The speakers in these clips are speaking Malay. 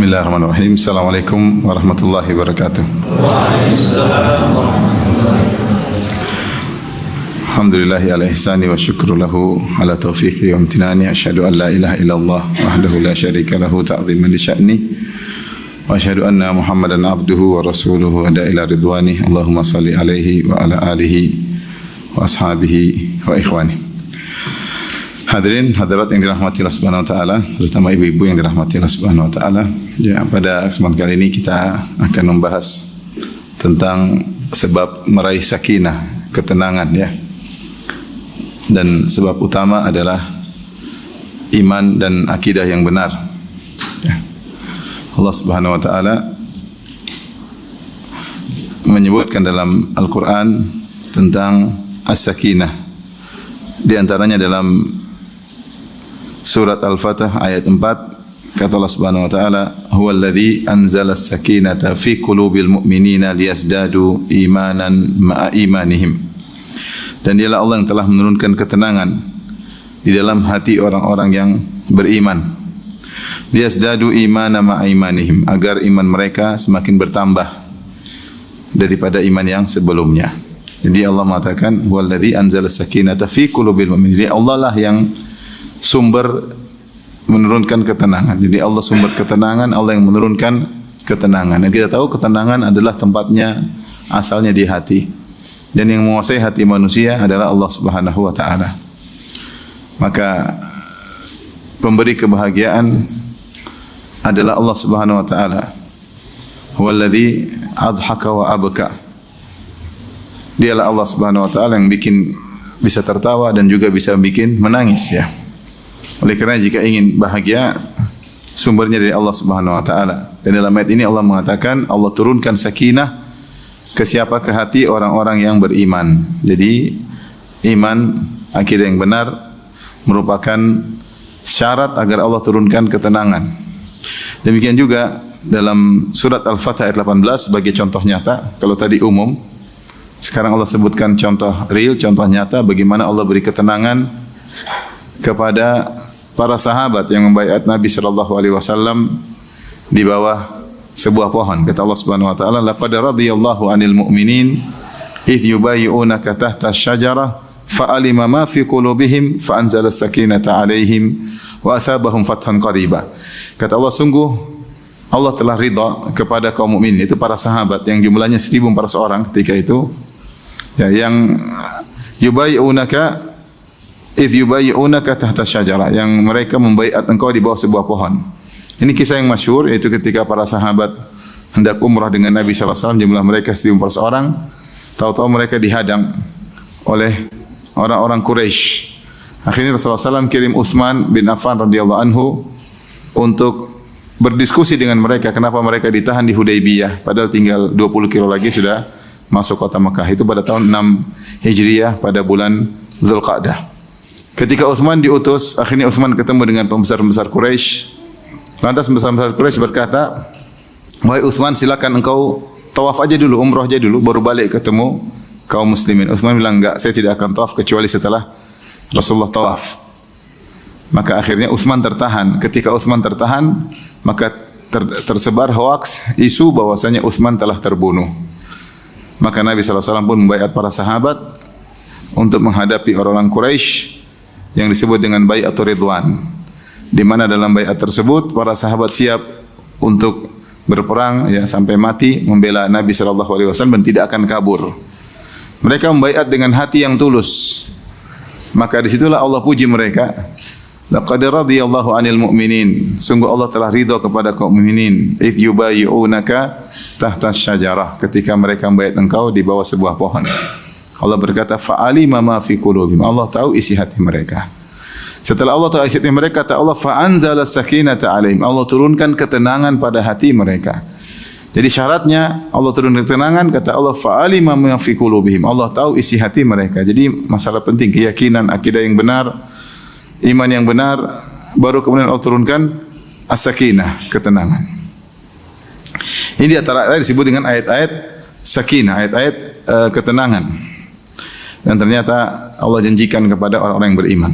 Bismillahirrahmanirrahim. Assalamualaikum warahmatullahi wabarakatuh. Alhamdulillahi ala ihsani wa syukru lahu ala taufiqi wa amtinani. Asyhadu an la ilaha illallah wahdahu la syarika lahu ta'ziman li sya'ni. Wa asyhadu anna Muhammadan abduhu wa rasuluhu ada ila ridwani. Allahumma salli alaihi wa ala alihi wa ashabihi wa ikhwani. Hadirin hadirat yang dirahmati Allah Subhanahu wa taala, terutama ibu-ibu yang dirahmati Allah Subhanahu wa taala. Ya, pada kesempatan kali ini kita akan membahas tentang sebab meraih sakinah, ketenangan ya. Dan sebab utama adalah iman dan akidah yang benar. Ya. Allah Subhanahu wa taala menyebutkan dalam Al-Qur'an tentang as-sakinah. Di antaranya dalam Surat Al-Fatah ayat 4 kata Allah Subhanahu wa taala, "Huwallazi anzala as-sakinata fi qulubil mu'minina liyazdadu imanan ma'a imanihim." Dan dialah Allah yang telah menurunkan ketenangan di dalam hati orang-orang yang beriman. Liyazdadu imanan ma'a imanihim, agar iman mereka semakin bertambah daripada iman yang sebelumnya. Jadi Allah mengatakan, "Huwallazi anzala as-sakinata fi qulubil mu'minina." Jadi Allah lah yang sumber menurunkan ketenangan. Jadi Allah sumber ketenangan, Allah yang menurunkan ketenangan. Dan kita tahu ketenangan adalah tempatnya, asalnya di hati. Dan yang menguasai hati manusia adalah Allah Subhanahu wa taala. Maka pemberi kebahagiaan adalah Allah Subhanahu wa taala. Huwallazi adhaka wa abka. Dialah Allah Subhanahu wa taala yang bikin bisa tertawa dan juga bisa bikin menangis ya. Oleh kerana jika ingin bahagia, sumbernya dari Allah Subhanahu wa taala. Dan dalam ayat ini Allah mengatakan Allah turunkan sakinah ke siapa, ke hati orang-orang yang beriman. Jadi iman, akidah yang benar merupakan syarat agar Allah turunkan ketenangan. Demikian juga dalam surat Al-Fatah ayat 18 sebagai contoh nyata. Kalau tadi umum, sekarang Allah sebutkan contoh real, contoh nyata bagaimana Allah beri ketenangan kepada para sahabat yang membaiat Nabi sallallahu alaihi wasallam di bawah sebuah pohon. Kata Allah Subhanahu wa taala, "Laqad radiyallahu 'anil mu'minin idh yubayyi'unaka tahta asy-syajarah fa'alima ma fi qulubihim fa anzala as-sakinata 'alaihim wa athabahum fathan qariba." Kata Allah, sungguh Allah telah ridha kepada kaum mukminin, itu para sahabat yang jumlahnya 1.400 orang ketika itu. Ya, yang yubayyi'unaka idh yubayyi'unaka tahta syajarah, yang mereka membaiat engkau di bawah sebuah pohon. Ini kisah yang masyhur, yaitu ketika para sahabat hendak umrah dengan Nabi sallallahu alaihi wasallam, jumlah mereka 1.400 orang. Tahu-tahu mereka dihadang oleh orang-orang Quraisy. Akhirnya Rasulullah SAW kirim Utsman bin Affan radhiyallahu anhu untuk berdiskusi dengan mereka kenapa mereka ditahan di Hudaybiyah, padahal tinggal 20 kilo lagi sudah masuk kota Mekah. Itu pada tahun 6 Hijriah pada bulan Zulqa'dah. Ketika Utsman diutus, akhirnya Utsman ketemu dengan pembesar-pembesar Quraisy. Lantas pembesar-pembesar Quraisy berkata, "Wahai Utsman, silakan engkau tawaf aja dulu, umrah aja dulu, baru balik ketemu kaum muslimin." Utsman bilang, "Enggak, saya tidak akan tawaf kecuali setelah Rasulullah tawaf." Maka akhirnya Utsman tertahan. Ketika Utsman tertahan, maka tersebar hoaks, isu bahwasanya Utsman telah terbunuh. Maka Nabi sallallahu alaihi wasallam pun membaiat para sahabat untuk menghadapi orang-orang Quraisy yang disebut dengan bai'atul ridwan, di mana dalam bai'at tersebut para sahabat siap untuk berperang ya sampai mati membela Nabi sallallahu alaihi wasallam dan tidak akan kabur. Mereka membai'at dengan hati yang tulus. Maka disitulah Allah puji mereka. Laqad radiyallahu 'anil mu'minin. Sungguh Allah telah ridha kepada kaum mukminin. Idh yubayyi'unaka tahta asy-syajarah, ketika mereka membaiat engkau di bawah sebuah pohon. Allah berkata, "Fa'alima ma fi qulubihim." Allah tahu isi hati mereka. Setelah Allah tahu isi hati mereka, kata Allah, "Fa'anzala as-sakinata 'alaihim." Allah turunkan ketenangan pada hati mereka. Jadi syaratnya Allah turunkan ketenangan, kata Allah, "Fa'alima ma fi qulubihim." Allah tahu isi hati mereka. Jadi masalah penting, keyakinan, akidah yang benar, iman yang benar, baru kemudian Allah turunkan as-sakinah, ketenangan. Ini di antara ayat disebut dengan ayat-ayat sakinah, ayat-ayat ketenangan. Dan ternyata Allah janjikan kepada orang-orang yang beriman.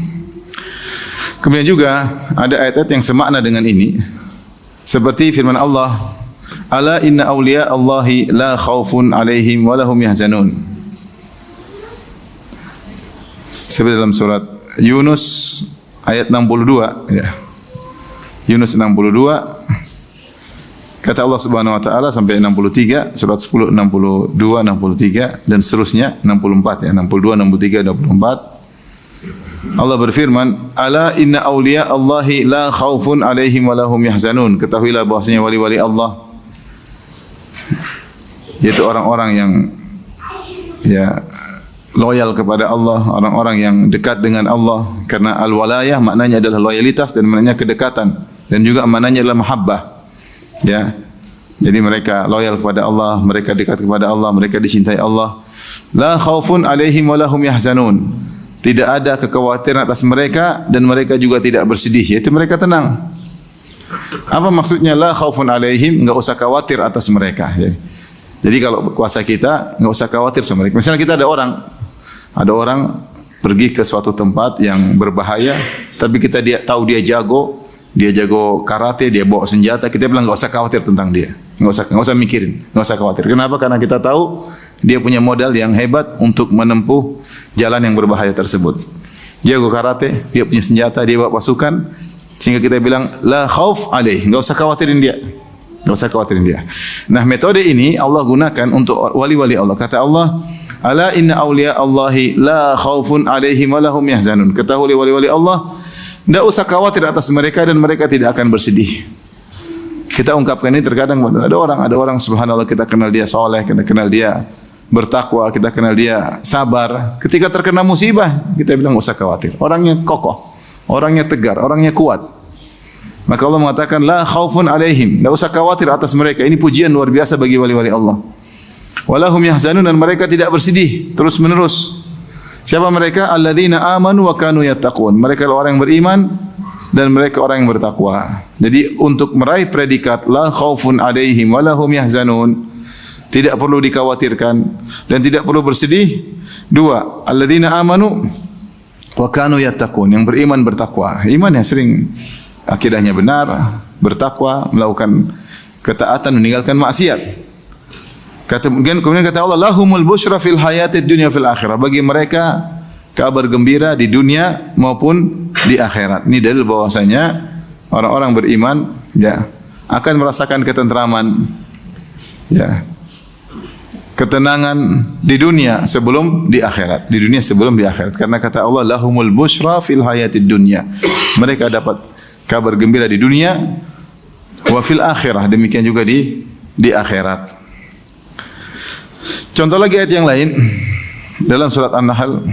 Kemudian juga ada ayat-ayat yang semakna dengan ini. Seperti firman Allah, "Ala inna awliya Allahi la khaufun alaihim wa lahum yahzanun." Seperti dalam surat Yunus ayat 62, ya. Yunus 62, kata Allah Subhanahu wa taala sampai 63, surat 10 62 63 dan seterusnya 64 ya, 62 63 64. Allah berfirman, "Ala inna awliya Allahi la khaufun alaihim wa lahum yahzanun." Ketahuilah bahwasanya wali-wali Allah, yaitu orang-orang yang ya loyal kepada Allah, orang-orang yang dekat dengan Allah. Karena al-walayah maknanya adalah loyalitas dan maknanya kedekatan, dan juga maknanya adalah mahabbah. Ya. Jadi mereka loyal kepada Allah, mereka dekat kepada Allah, mereka dicintai Allah. La khaufun alaihim wa lahum yahzanun. Tidak ada kekhawatiran atas mereka dan mereka juga tidak bersedih, yaitu mereka tenang. Apa maksudnya la khaufun alaihim? Enggak usah khawatir atas mereka. Jadi kalau kuasa kita, enggak usah khawatir sama mereka. Misalnya kita ada orang pergi ke suatu tempat yang berbahaya, tapi kita tahu dia jago karate, dia bawa senjata, kita bilang enggak usah khawatir tentang dia. Enggak usah mikirin, enggak usah khawatir. Kenapa? Karena kita tahu dia punya modal yang hebat untuk menempuh jalan yang berbahaya tersebut. Dia jago karate, dia punya senjata, dia bawa pasukan, sehingga kita bilang la khauf alaih, enggak usah khawatirin dia. Enggak usah khawatirin dia. Nah, metode ini Allah gunakan untuk wali-wali Allah. Kata Allah, "Ala inna awliya Allahi la khaufun alaihim wa lahum yahzanun." Ketahui wali-wali Allah, enggak usah khawatir atas mereka dan mereka tidak akan bersedih. Kita ungkapkan ini terkadang ada orang subhanallah, kita kenal dia soleh, kita kenal dia bertakwa, kita kenal dia sabar. Ketika terkena musibah, kita bilang enggak usah khawatir. Orangnya kokoh, orangnya tegar, orangnya kuat. Maka Allah mengatakan la khaufun alaihim, enggak usah khawatir atas mereka. Ini pujian luar biasa bagi wali-wali Allah. Walahum yahzanun, dan mereka tidak bersedih terus menerus. Siapa mereka? Alladzina amanu wa kanu yattaqun. Mereka orang yang beriman dan mereka orang yang bertakwa. Jadi untuk meraih predikat la khaufun alaihim wa lahum yahzanun, tidak perlu dikhawatirkan dan tidak perlu bersedih. Dua, alladzina amanu wa kanu yattaqun, yang beriman bertakwa. Iman yang sering akidahnya benar, bertakwa, melakukan ketaatan, meninggalkan maksiat. Kemudian kata Allah, lahumul busyra fil hayatid dunya fil akhirah. Bagi mereka kabar gembira di dunia maupun di akhirat. Ini dalil bahwasanya orang-orang beriman ya akan merasakan ketentraman, ya, ketenangan di dunia sebelum di akhirat. Di dunia sebelum di akhirat. Karena kata Allah, lahumul busyra fil hayatid dunya. Mereka dapat kabar gembira di dunia wa fil akhirah, demikian juga di akhirat. Contoh lagi ayat yang lain dalam surat An-Nahl.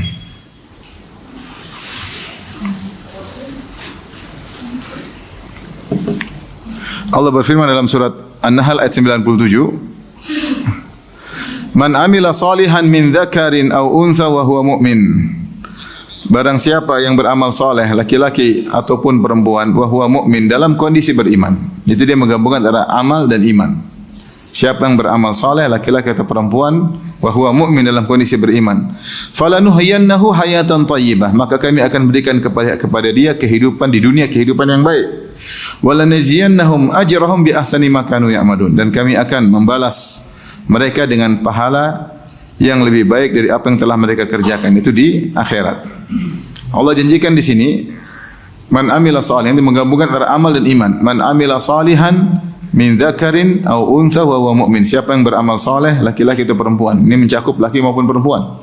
Allah berfirman dalam surat An-Nahl ayat 97, "Man amila salihan min dzakarin aw untha wa huwa mu'min." Barang siapa yang beramal saleh, laki-laki ataupun perempuan, wa huwa mu'min, dalam kondisi beriman. Itu dia menggabungkan antara amal dan iman. Siapa yang beramal saleh, laki-laki atau perempuan, wa huwa mu'min, dalam kondisi beriman, falanuhyiyannahu hayatan thayyibah, maka kami akan berikan kepada dia kehidupan di dunia, kehidupan yang baik. Walanajziyannahum ajrahum bi ahsani ma kanu ya'malun, dan kami akan membalas mereka dengan pahala yang lebih baik dari apa yang telah mereka kerjakan, itu di akhirat. Allah janjikan di sini, man amila salihan, ini menggabungkan antara amal dan iman. Man amila salihan min dzakarin aw untha wa huwa mu'min. Siapa yang beramal saleh, laki-laki atau perempuan. Ini mencakup laki maupun perempuan.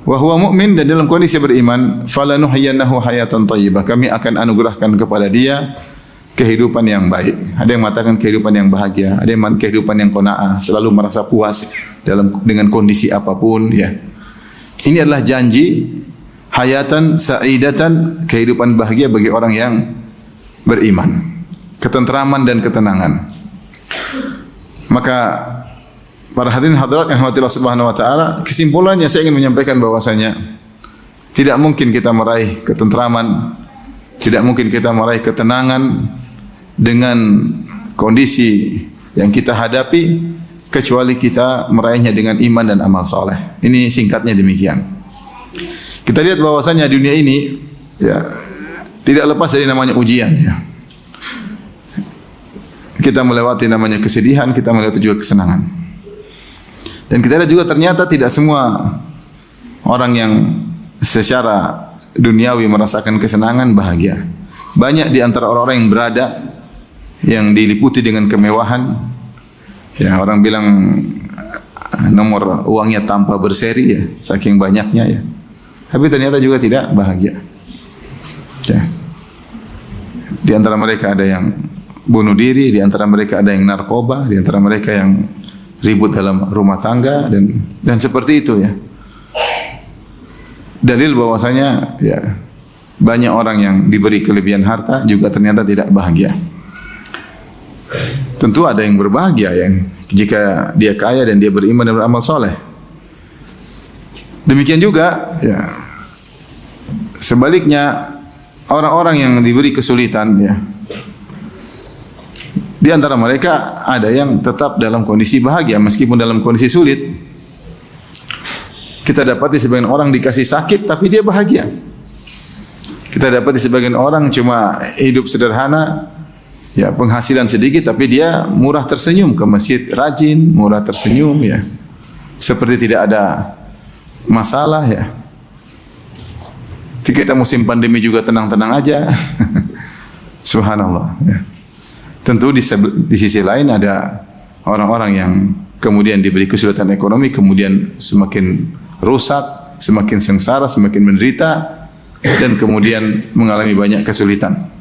Wa huwa mu'min, dan dalam kondisi beriman, falanuhyiyannahu hayatan thayyibah, kami akan anugerahkan kepada dia kehidupan yang baik. Ada yang mengatakan kehidupan yang bahagia, ada yang mengatakan kehidupan yang qanaah, selalu merasa puas dengan kondisi apapun, ya. Ini adalah janji hayatan sa'idatan, kehidupan bahagia bagi orang yang beriman. Ketentraman dan ketenangan. Maka para hadirin hadirat yang dirahmati Allah Subhanahu wa taala, kesimpulannya saya ingin menyampaikan bahwasanya tidak mungkin kita meraih ketentraman, tidak mungkin kita meraih ketenangan dengan kondisi yang kita hadapi kecuali kita meraihnya dengan iman dan amal saleh. Ini singkatnya demikian. Kita lihat bahwasanya dunia ini ya tidak lepas dari namanya ujian, ya. kita melewati namanya kesedihan, kita melewati juga kesenangan. Dan kita lihat juga ternyata tidak semua orang yang secara duniawi merasakan kesenangan bahagia. Banyak di antara orang-orang yang berada, yang diliputi dengan kemewahan, ya orang bilang nomor uangnya tanpa berseri ya, saking banyaknya ya. Tapi ternyata juga tidak bahagia. Ya. Di antara mereka ada yang bunuh diri, di antara mereka ada yang narkoba, di antara mereka yang ribut dalam rumah tangga dan seperti itu ya. Dalil bahwasanya ya banyak orang yang diberi kelebihan harta juga ternyata tidak bahagia. Tentu ada yang berbahagia yang jika dia kaya dan dia beriman dan beramal soleh. Demikian juga ya, sebaliknya orang-orang yang diberi kesulitan ya, di antara mereka ada yang tetap dalam kondisi bahagia meskipun dalam kondisi sulit. Kita dapati sebagian orang dikasih sakit tapi dia bahagia. Kita dapati sebagian orang cuma hidup sederhana, ya penghasilan sedikit tapi dia murah tersenyum, ke masjid rajin, murah tersenyum ya. Seperti tidak ada masalah ya. Kita musim pandemi juga tenang-tenang aja. Subhanallah ya. Tentu di sisi lain ada orang-orang yang kemudian diberi kesulitan ekonomi, kemudian semakin rusak, semakin sengsara, semakin menderita, dan kemudian mengalami banyak kesulitan.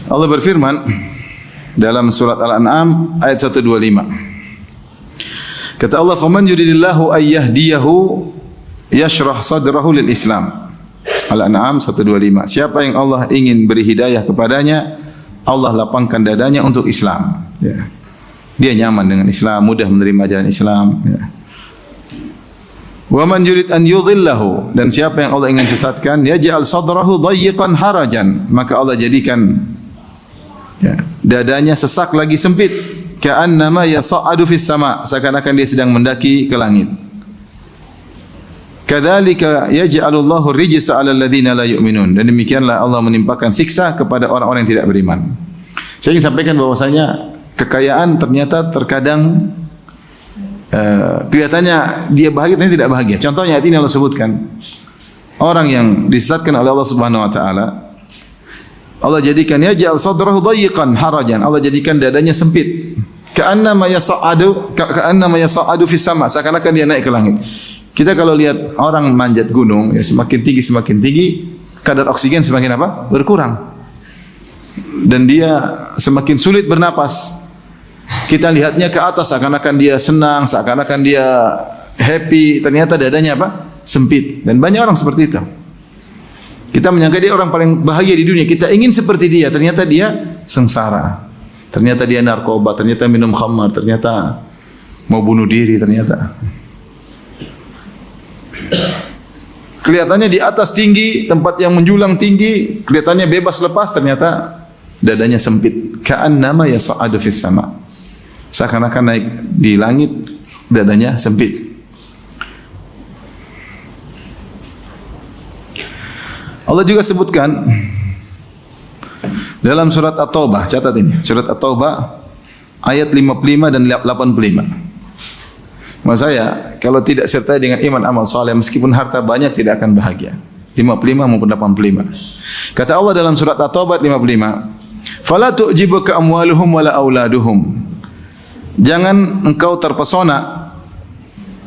Allah berfirman dalam surat Al-An'am ayat 125. Kata Allah, "Faman yuridillahu ayyahdiyahu yashrah sadrahu lil Islam." Al-An'am 125. Siapa yang Allah ingin beri hidayah kepadanya, Allah lapangkan dadanya untuk Islam. Ya. Dia nyaman dengan Islam, mudah menerima ajaran Islam. Ya. Wa man yurid an yudhillahu, dan siapa yang Allah ingin sesatkan, yaj'al sadrahu dayyiqan harajan, maka Allah jadikan ya, dadanya sesak lagi sempit, ka'annama yas'adu fis sama', seakan-akan dia sedang mendaki ke langit. Kadzalika yaj'alullahu rijsa 'alal ladzina la yu'minun, dan demikianlah Allah menimpakan siksa kepada orang-orang yang tidak beriman. Saya ingin sampaikan bahwasanya kekayaan ternyata terkadang kelihatannya dia bahagia tapi tidak bahagia. Contohnya ayat ini Allah sebutkan orang yang disesatkan oleh Allah Subhanahu wa taala, Allah jadikan yaj'al sadrahu dayyiqan harajan, Allah jadikan dadanya sempit. Ka'annama yas'adu fis sama', seakan-akan dia naik ke langit. Kita kalau lihat orang manjat gunung, ya semakin tinggi, kadar oksigen semakin apa? Berkurang. Dan dia semakin sulit bernapas. Kita lihatnya ke atas, seakan-akan dia senang, seakan-akan dia happy, ternyata dadanya apa? Sempit. Dan banyak orang seperti itu. Kita menyangka dia orang paling bahagia di dunia. Kita ingin seperti dia, ternyata dia sengsara. Ternyata dia narkoba, ternyata minum khamar, ternyata mau bunuh diri, ternyata. Kelihatannya di atas tinggi, tempat yang menjulang tinggi, kelihatannya bebas lepas, ternyata dadanya sempit. Ka'annama yas'adu fis sama'. Seakan-akan naik di langit, dadanya sempit. Allah juga sebutkan dalam surat At-Taubah, catat ini, surat At-Taubah ayat 55 dan 85. Maksud saya, kalau tidak sertai dengan iman amal saleh, meskipun harta banyak tidak akan bahagia. 55 maupun 85. Kata Allah dalam surat At-Taubah 55, "Fala tu'jibuka amwaluhum wala auladuhum." Jangan engkau terpesona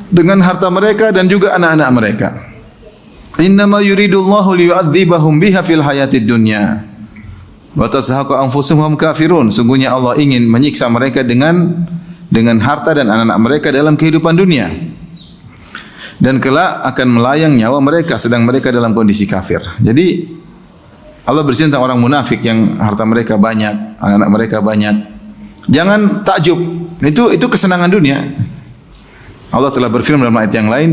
dengan harta mereka dan juga anak-anak mereka. Innama yuridullahu liyu'adzibahum biha fil hayatid dunya wa tazhaqu anfusuhum kafirun. Sungguhnya Allah ingin menyiksa mereka dengan harta dan anak-anak mereka dalam kehidupan dunia, dan kelak akan melayang nyawa mereka sedang mereka dalam kondisi kafir. Jadi Allah bercerita tentang orang munafik yang harta mereka banyak, anak-anak mereka banyak. Jangan takjub, itu kesenangan dunia. Allah telah berfirman dalam ayat yang lain,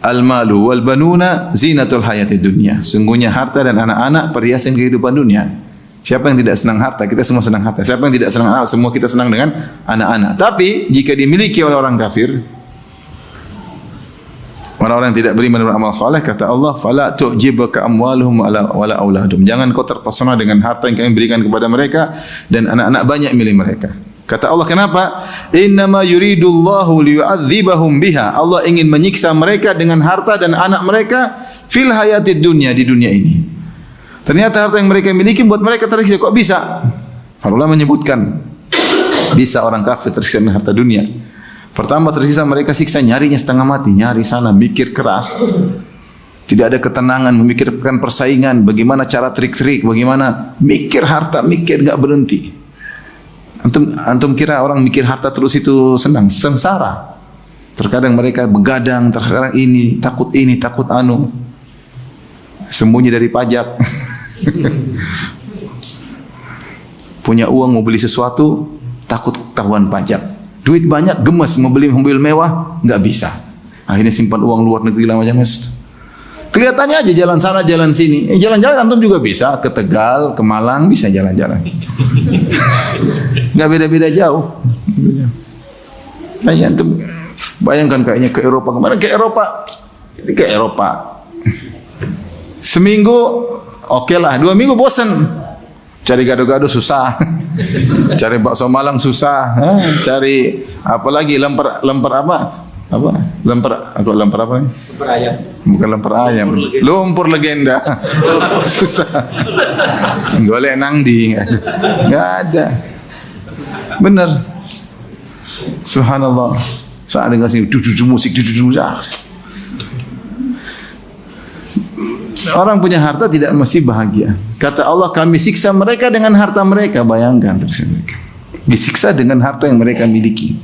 "Al-malu wal banuna zinatul hayatid dunya." Sungguhnya harta dan anak-anak perhiasan kehidupan dunia. Siapa yang tidak senang harta? Kita semua senang harta. Siapa yang tidak senang anak? Semua kita senang dengan anak-anak. Tapi jika dimiliki oleh orang kafir, Orang-orang yang tidak beriman dan beramal saleh, kata Allah, fala tu'jibuka amwaluhum wala auladuhum. Jangan kau terpesona dengan harta yang kami berikan kepada mereka dan anak-anak banyak milik mereka. Kata Allah, kenapa? Innama yuridullahu liyu'adzibahum biha. Allah ingin menyiksa mereka dengan harta dan anak mereka fil hayatid dunya, di dunia ini. Ternyata harta yang mereka miliki buat mereka tersiksa. Kok bisa? Allah menyebutkan bisa orang kafir tersiksa dengan harta dunia. Pertama tersiksa mereka siksa nyarinya setengah mati, nyari sana, mikir keras. Tidak ada ketenangan, memikirkan persaingan, bagaimana cara trik-trik, bagaimana mikir harta, mikir enggak berhenti. Antum kira orang mikir harta terus itu senang? Sengsara. Terkadang mereka begadang, terkadang ini, takut anu. Sembunyi dari pajak. Punya uang mau beli sesuatu, takut ketahuan pajak. Duit banyak, gemes, mau beli mobil mewah, nggak bisa. Akhirnya simpan uang luar negeri lah macam itu. Kelihatannya aja jalan sana, jalan sini. Jalan-jalan antum juga bisa, ke Tegal, ke Malang, bisa jalan-jalan. Nggak beda-beda jauh. Nah, antum bayangkan kayaknya ke Eropa, kemana ke Eropa? Ke Eropa. Seminggu, oke lah. 2 minggu bosan. Cari gado-gado susah. Cari bakso Malang susah. Cari apa lagi? Lempar apa? Apa? Lempar apa nih? Lempar ayam. Bukan lempar ayam. Lumpur legenda. Susah. Golek nangdi. Enggak ada. Benar. Subhanallah. Saat dengar sini musik orang punya harta tidak mesti bahagia. Kata Allah, kami siksa mereka dengan harta mereka. Bayangkan disiksa dengan harta yang mereka miliki.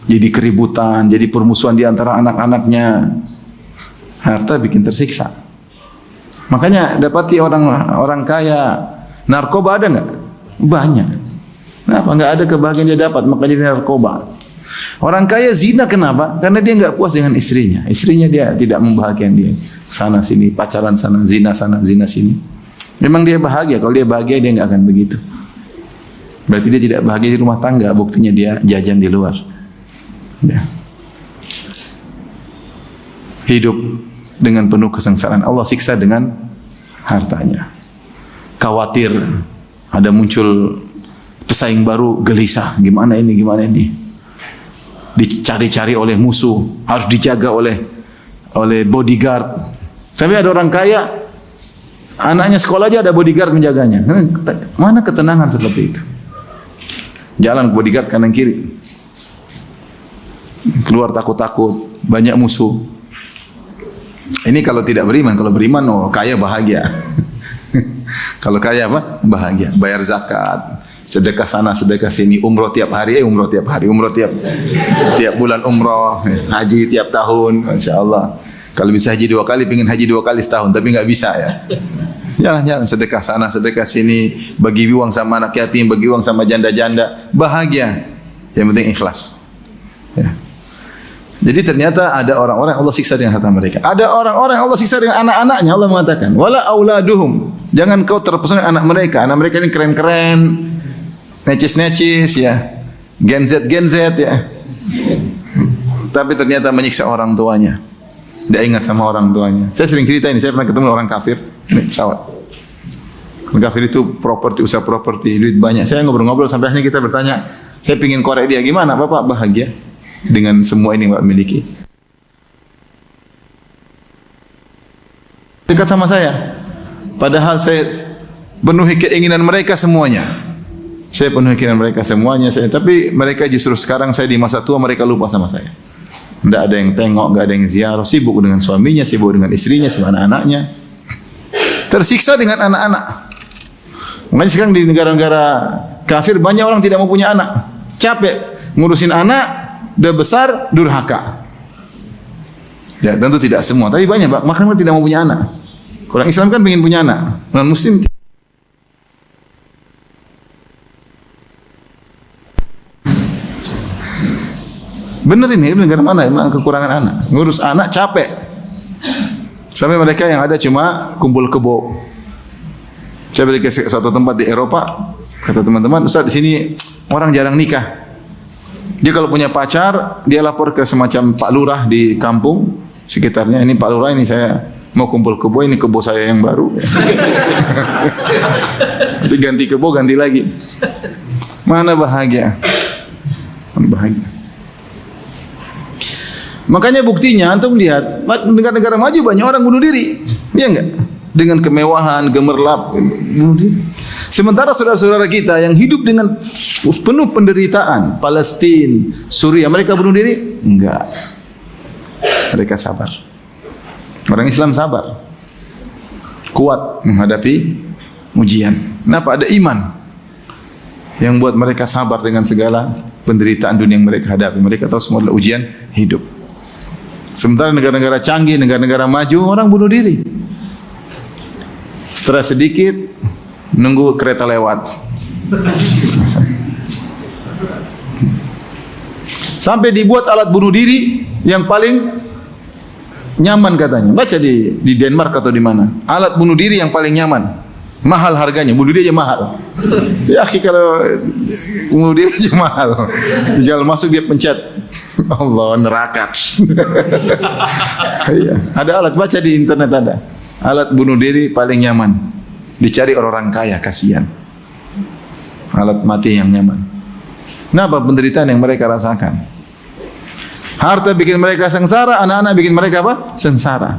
Jadi keributan, jadi permusuhan di antara anak-anaknya. Harta bikin tersiksa. Makanya dapati orang kaya narkoba ada nggak? Banyak. Kenapa? Nggak ada kebahagiaan dia dapat, makanya dia narkoba. Orang kaya zina kenapa? Karena dia nggak puas dengan istrinya. Istrinya dia tidak membahagiakan dia. Sana sini, pacaran sana, zina sini. Memang dia bahagia. Kalau dia bahagia dia nggak akan begitu. Berarti dia tidak bahagia di rumah tangga. Buktinya dia jajan di luar. Ya. Hidup dengan penuh kesengsaraan. Allah siksa dengan hartanya. Khawatir ada muncul pesaing baru, gelisah. Gimana ini? Dicari-cari oleh musuh, harus dijaga oleh bodyguard. Tapi ada orang kaya, anaknya sekolah aja ada bodyguard menjaganya. Mana ketenangan seperti itu? Jalan bodyguard kanan kiri, keluar takut-takut, banyak musuh. Ini kalau tidak beriman. Kalau beriman, kaya bahagia. Kalau kaya apa? Bahagia. Bayar zakat, sedekah sana, sedekah sini, umroh tiap hari, umroh tiap bulan umroh, haji tiap tahun, Masya Allah. Kalau bisa haji 2 kali, pengen haji 2 kali setahun, tapi nggak bisa ya. Jalan-jalan sedekah sana, sedekah sini, bagi uang sama anak yatim, bagi uang sama janda-janda, bahagia. Yang penting ikhlas. Ya. Jadi ternyata ada orang-orang Allah siksa dengan harta mereka. Ada orang-orang Allah siksa dengan anak-anaknya. Allah mengatakan, wala auladuhum. Jangan kau terpesona anak mereka. Anak mereka ini keren-keren, necis-necis ya, Gen Z ya. Tapi ternyata menyiksa orang tuanya. Tidak ingat sama orang tuanya. Saya sering cerita ini, saya pernah ketemu orang kafir, ini pesawat. Orang kafir itu properti, usaha properti, duit banyak. Saya ngobrol-ngobrol sampai akhirnya kita bertanya, saya pingin korek dia, gimana Bapak bahagia dengan semua ini yang Bapak miliki? Dekat sama saya. Padahal saya penuhi keinginan mereka semuanya. Saya penuhi keinginan mereka semuanya. Tapi mereka justru sekarang saya di masa tua mereka lupa sama saya. Tidak ada yang tengok, tidak ada yang ziarah, sibuk dengan suaminya, sibuk dengan istrinya, sibuk anak-anaknya. Tersiksa dengan anak-anak. Makanya sekarang di negara-negara kafir banyak orang tidak mau punya anak. Capek ngurusin anak, udah besar, durhaka. Ya tentu tidak semua, tapi banyak. Makanya tidak mau punya anak. Orang Islam kan ingin punya anak, non Muslim. Benar ini negara mana memang kekurangan anak. Ngurus anak capek. Sampai mereka yang ada cuma kumpul kebo. Saya pergi ke suatu tempat di Eropa, kata teman-teman, Ustaz di sini orang jarang nikah. Dia kalau punya pacar, dia lapor ke semacam Pak Lurah di kampung, sekitarnya, ini Pak Lurah, ini saya mau kumpul kebo, ini kebo saya yang baru. Nanti ganti kebo, ganti lagi. Mana bahagia? Mana bahagia? Makanya buktinya antum lihat negara-negara maju banyak orang bunuh diri, iya enggak? Dengan kemewahan, gemerlap, bunuh diri. Sementara saudara-saudara kita yang hidup dengan penuh penderitaan, Palestina, Suriah, mereka bunuh diri? Enggak. Mereka sabar. Orang Islam sabar, kuat menghadapi ujian. Kenapa? Ada iman yang buat mereka sabar dengan segala penderitaan dunia yang mereka hadapi. Mereka tahu semua adalah ujian hidup. Sementara negara-negara canggih, negara-negara maju, orang bunuh diri. Stres sedikit, nunggu kereta lewat. Sampai dibuat alat bunuh diri yang paling nyaman katanya. Baca di Denmark atau di mana. Alat bunuh diri yang paling nyaman. Mahal harganya, bunuh diri aja mahal. Ya kalau bunuh diri aja mahal. Tinggal masuk dia pencet. Allah, neraka. Iya, ada alat, baca di internet ada. Alat bunuh diri paling nyaman. Dicari orang kaya, kasihan. Alat mati yang nyaman. Kenapa? Penderitaan yang mereka rasakan. Harta bikin mereka sengsara, anak-anak bikin mereka apa? Sengsara.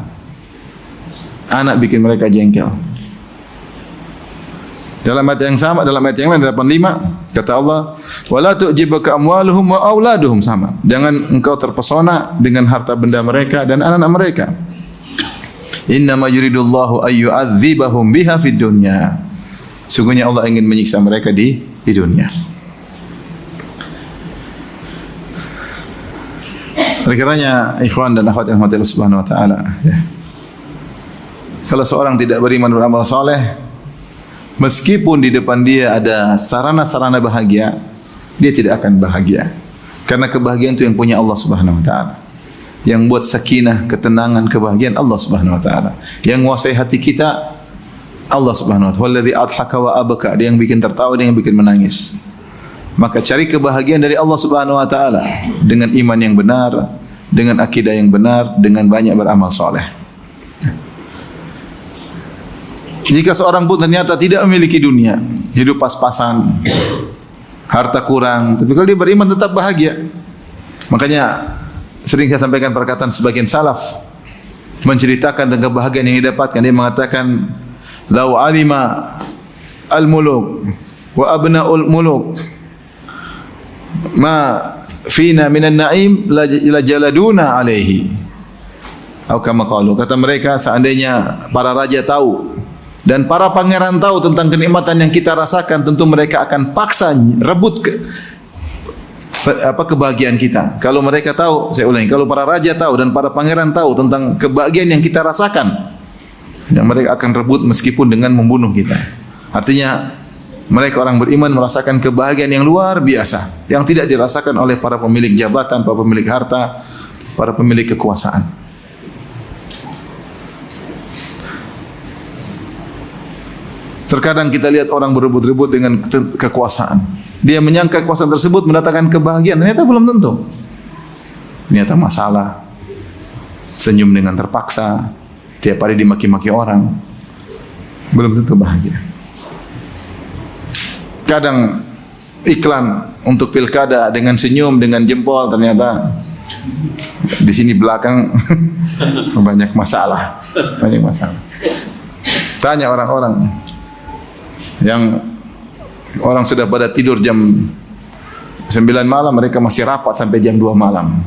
Anak bikin mereka jengkel. Dalam ayat yang sama, dalam ayat yang lain 85 kata Allah, "Wala tu'jibuka amwaluhum wa auladuhum," sama. Jangan engkau terpesona dengan harta benda mereka dan anak-anak mereka. Innama yuridullahu ayyu'adzibahum biha fid dunya. Sungguhnya Allah ingin menyiksa mereka di dunia. Oleh karenanya ikhwan dan akhwat yang Allah Subhanahu wa taala, ya. Kalau seorang tidak beriman beramal saleh, meskipun di depan dia ada sarana-sarana bahagia, dia tidak akan bahagia. Karena kebahagiaan itu yang punya Allah Subhanahu wa taala. Yang buat sakinah, ketenangan, kebahagiaan Allah Subhanahu wa taala. Yang menguasai hati kita Allah Subhanahu wa taala. Wallazi adhaka wa abaka, dia yang bikin tertawa, dia yang bikin menangis. Maka cari kebahagiaan dari Allah Subhanahu wa taala dengan iman yang benar, dengan akidah yang benar, dengan banyak beramal saleh. Jika seorang pun ternyata tidak memiliki dunia, hidup pas-pasan, harta kurang, tapi kalau dia beriman tetap bahagia. Makanya sering saya sampaikan perkataan sebagian salaf menceritakan tentang kebahagiaan yang didapatkan. Dia mengatakan, "Lau alima al-muluk wa abna'ul muluk ma fina minan na'im la jaladuna alaihi." Atau kama qalu, kata mereka, seandainya para raja tahu dan para pangeran tahu tentang kenikmatan yang kita rasakan, tentu mereka akan paksa rebut kebahagiaan kita. Kalau mereka tahu, saya ulangi, kalau para raja tahu dan para pangeran tahu tentang kebahagiaan yang kita rasakan, yang mereka akan rebut meskipun dengan membunuh kita. Artinya mereka orang beriman merasakan kebahagiaan yang luar biasa yang tidak dirasakan oleh para pemilik jabatan, para pemilik harta, para pemilik kekuasaan. Terkadang kita lihat orang berebut-rebut dengan kekuasaan. Dia menyangka kekuasaan tersebut mendatangkan kebahagiaan. Ternyata belum tentu. Ternyata masalah. Senyum dengan terpaksa. Tiap hari dimaki-maki orang. Belum tentu bahagia. Kadang iklan untuk pilkada dengan senyum, dengan jempol, ternyata di sini belakang banyak masalah. Banyak masalah. Tanya orang-orang yang orang sudah pada tidur jam 9 malam, mereka masih rapat sampai jam 2 malam.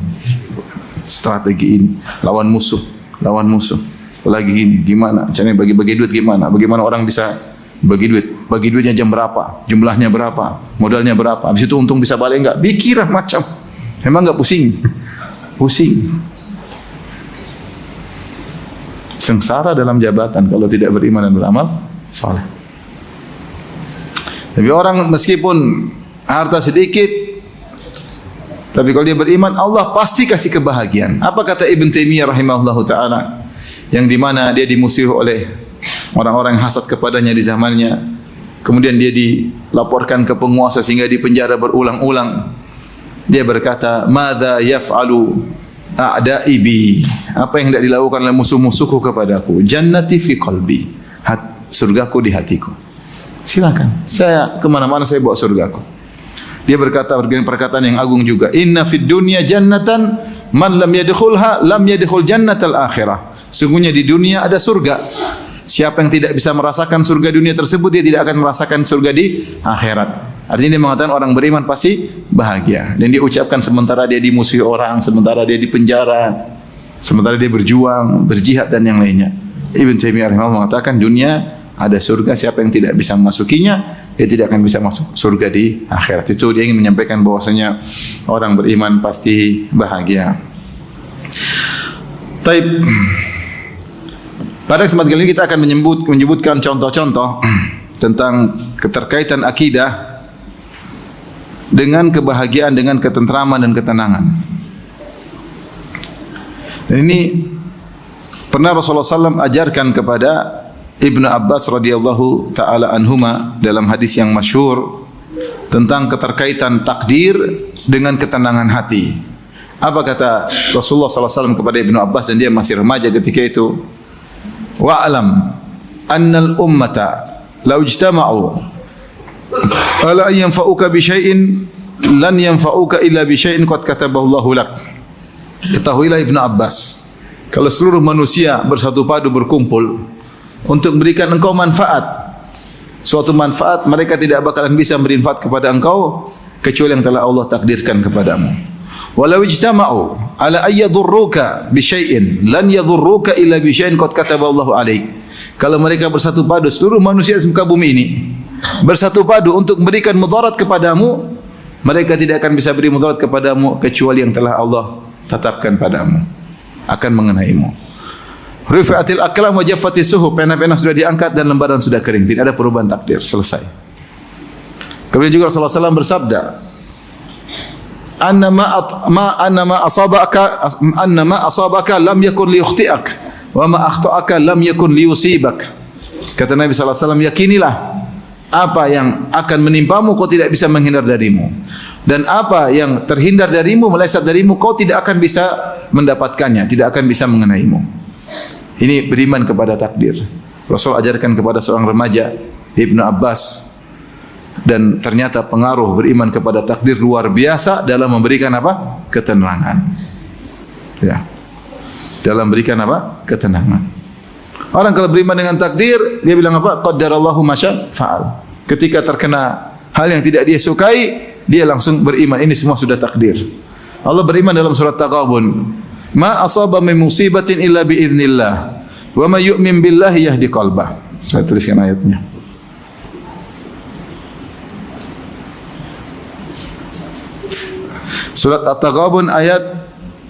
Strategi ini, lawan musuh. Lagi ini, gimana? Caranya bagi-bagi duit gimana? Bagaimana orang bisa bagi duit? Bagi duitnya jam berapa? Jumlahnya berapa? Modalnya berapa? Habis itu untung bisa balik enggak? Pikiran macam. Emang enggak pusing? Pusing. Sengsara dalam jabatan kalau tidak beriman dan beramal saleh. Tapi orang meskipun harta sedikit, tapi kalau dia beriman, Allah pasti kasih kebahagiaan. Apa kata Ibn Taimiyah rahimahullahu taala, yang di mana dia dimusuhi oleh orang-orang yang hasad kepadanya di zamannya, kemudian dia dilaporkan ke penguasa sehingga dipenjara berulang-ulang. Dia berkata, "Madza yaf'alu a'da'i bi. Apa yang tidak dilakukan oleh musuh-musuhku kepadaku. Jannati fi qalbi. Surgaku di hatiku. Silakan. Saya kemana-mana saya bawa surgaku. Dia berkata perkataan yang agung juga. Inna fid dunya jannatan man lam yadkhulha lam yadkhul jannatal akhirah. Sungguhnya di dunia ada surga. Siapa yang tidak bisa merasakan surga dunia tersebut, dia tidak akan merasakan surga di akhirat. Artinya dia mengatakan orang beriman pasti bahagia. Dan dia ucapkan sementara dia dimusuhi orang, sementara dia di penjara, sementara dia berjuang, berjihad dan yang lainnya. Ibn Taimiyah rahimahullah mengatakan dunia ada surga, siapa yang tidak bisa memasukinya, dia tidak akan bisa masuk surga di akhirat. Itu dia ingin menyampaikan bahwasanya orang beriman pasti bahagia. Taib. Pada kesempatan kali ini kita akan menyebutkan contoh-contoh tentang keterkaitan akidah dengan kebahagiaan, dengan ketentraman dan ketenangan. Dan ini pernah Rasulullah SAW ajarkan kepada Ibnu Abbas radhiyallahu taala anhuma dalam hadis yang masyhur tentang keterkaitan takdir dengan ketenangan hati. Apa kata Rasulullah SAW kepada Ibnu Abbas, dan dia masih remaja ketika itu? Wa'lam annal ummata law ijtama'u ala yanfa'uka bi syai'in lan yanfa'uka illa bi syai'in qad katabahu Allahu lak. Ketahuilah Ibnu Abbas, kalau seluruh manusia bersatu padu berkumpul untuk memberikan engkau manfaat, suatu manfaat, mereka tidak bakalan bisa memberi manfaat kepada engkau kecuali yang telah Allah takdirkan kepadamu. Walau ijtama'u ala ayyadurruka bi syai'in lan yadurruka illa bi syai'in qad kataballahu alaik. Kalau mereka bersatu padu, seluruh manusia di muka bumi ini bersatu padu untuk memberikan mudarat kepadamu, mereka tidak akan bisa beri mudarat kepadamu kecuali yang telah Allah tetapkan padamu akan mengenaimu. Rifa'atil aqlam wa jaffatis suhuf, pena-pena sudah diangkat dan lembaran sudah kering, tidak ada perubahan takdir, selesai. Kemudian juga Rasulullah SAW bersabda, annama asabaka lam yakun liyukhti'ak wa ma akhta'aka lam yakun liyusibak. Kata Nabi sallallahu alaihi wasallam, yakinilah apa yang akan menimpamu kau tidak bisa menghindar darimu, dan apa yang terhindar darimu, meleset darimu, kau tidak akan bisa mendapatkannya, tidak akan bisa mengenaimu. Ini beriman kepada takdir. Rasul ajarkan kepada seorang remaja Ibnu Abbas. Dan ternyata pengaruh beriman kepada takdir luar biasa dalam memberikan apa? Ketenangan. Ya. Dalam memberikan apa? Ketenangan. Orang kalau beriman dengan takdir, dia bilang apa? Qaddarallahu ma syaa fa'al. Ketika terkena hal yang tidak dia sukai, dia langsung beriman. Ini semua sudah takdir. Allah beriman dalam surat Taghabun. Ma asaba min musibatin illa bi idznillah. Wa may yu'min billahi yahdi qalbah. Saya tuliskan ayatnya. Surat At-Taghabun ayat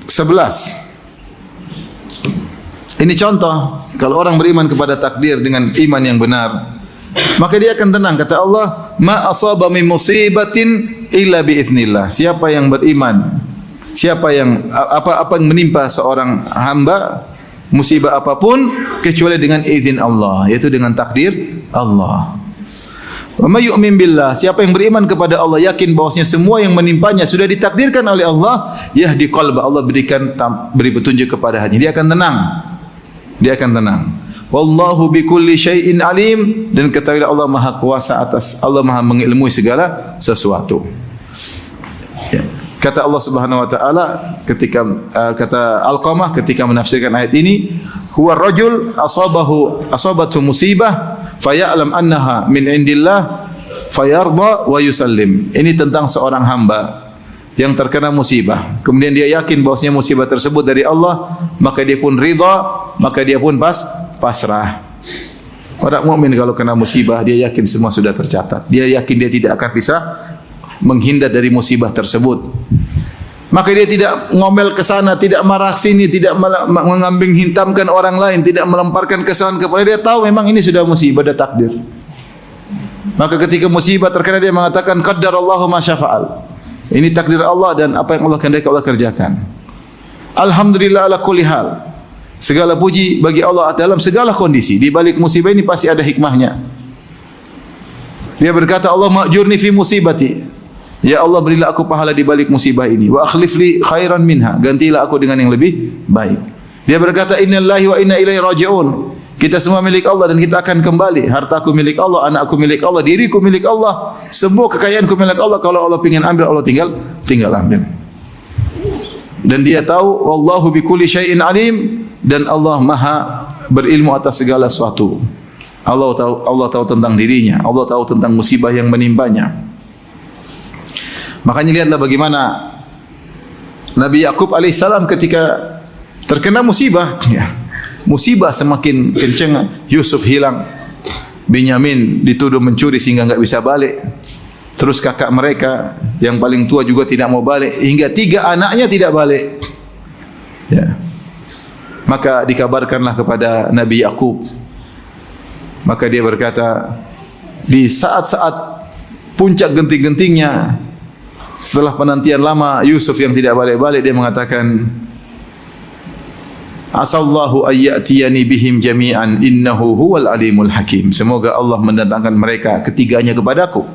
11. Ini contoh, kalau orang beriman kepada takdir dengan iman yang benar, maka dia akan tenang. Kata Allah, ma asaba min musibatin illa bi idznillah. Siapa yang beriman, siapa yang apa yang menimpa seorang hamba, musibah apapun kecuali dengan izin Allah, yaitu dengan takdir Allah. Wa may yu'min billah, siapa yang beriman kepada Allah, yakin bahwasanya semua yang menimpanya sudah ditakdirkan oleh Allah, yahdi qalba, Allah beri petunjuk kepada hatinya, dia akan tenang. Dia akan tenang. Wallahu bikulli syai'in alim, dan ketahuilah Allah Maha kuasa atas, Allah Maha mengilmui segala sesuatu. Ya. Kata Allah Subhanahu wa taala ketika kata Alqamah ketika menafsirkan ayat ini, huwa rajul asabatu musibah faya'lam annaha min indillah fayarda wa yusallim. Ini tentang seorang hamba yang terkena musibah, kemudian dia yakin bahwasanya musibah tersebut dari Allah, maka dia pun ridha, maka dia pun pasrah. Orang mukmin kalau kena musibah, dia yakin semua sudah tercatat. Dia yakin dia tidak akan bisa menghindar dari musibah tersebut. Maka dia tidak ngomel ke sana, tidak marah sini, tidak mengambing hitamkan orang lain, tidak melemparkan kesalahan kepada dia. Tahu memang ini sudah musibah, dan takdir. Maka ketika musibah terkena, dia mengatakan qaddarallahu ma syaa fa'al. Ini takdir Allah, dan apa yang Allah kehendaki Allah kerjakan. Alhamdulillah ala kulli hal. Segala puji bagi Allah dalam segala kondisi. Di balik musibah ini pasti ada hikmahnya. Dia berkata, Allah ma'jurni fi musibati. Ya Allah, berilah aku pahala di balik musibah ini. Wa akhlif li khairan minha. Gantilah aku dengan yang lebih baik. Dia berkata, innallahi wa inna ilaihi raji'un. Kita semua milik Allah dan kita akan kembali. Hartaku milik Allah, anakku milik Allah, diriku milik Allah. Semua kekayaanku milik Allah. Kalau Allah ingin ambil, Allah tinggal ambil. Dan dia tahu, wallahu bikulli syai'in alim. Dan Allah maha berilmu atas segala sesuatu. Allah tahu tentang dirinya. Allah tahu tentang musibah yang menimpanya. Makanya lihatlah bagaimana Nabi Yakub alaihissalam ketika terkena musibah, ya, musibah semakin kencang. Yusuf hilang, Binyamin dituduh mencuri sehingga enggak bisa balik. Terus kakak mereka yang paling tua juga tidak mau balik, hingga 3 anaknya tidak balik. Ya. Maka dikabarkanlah kepada Nabi Yakub. Maka dia berkata, di saat-saat puncak genting-gentingnya, setelah penantian lama Yusuf yang tidak balik-balik, dia mengatakan, asallahu ayyatiyani bihim jami'an innahu huwal alimul hakim. Semoga Allah mendatangkan mereka ketiganya kepadaku.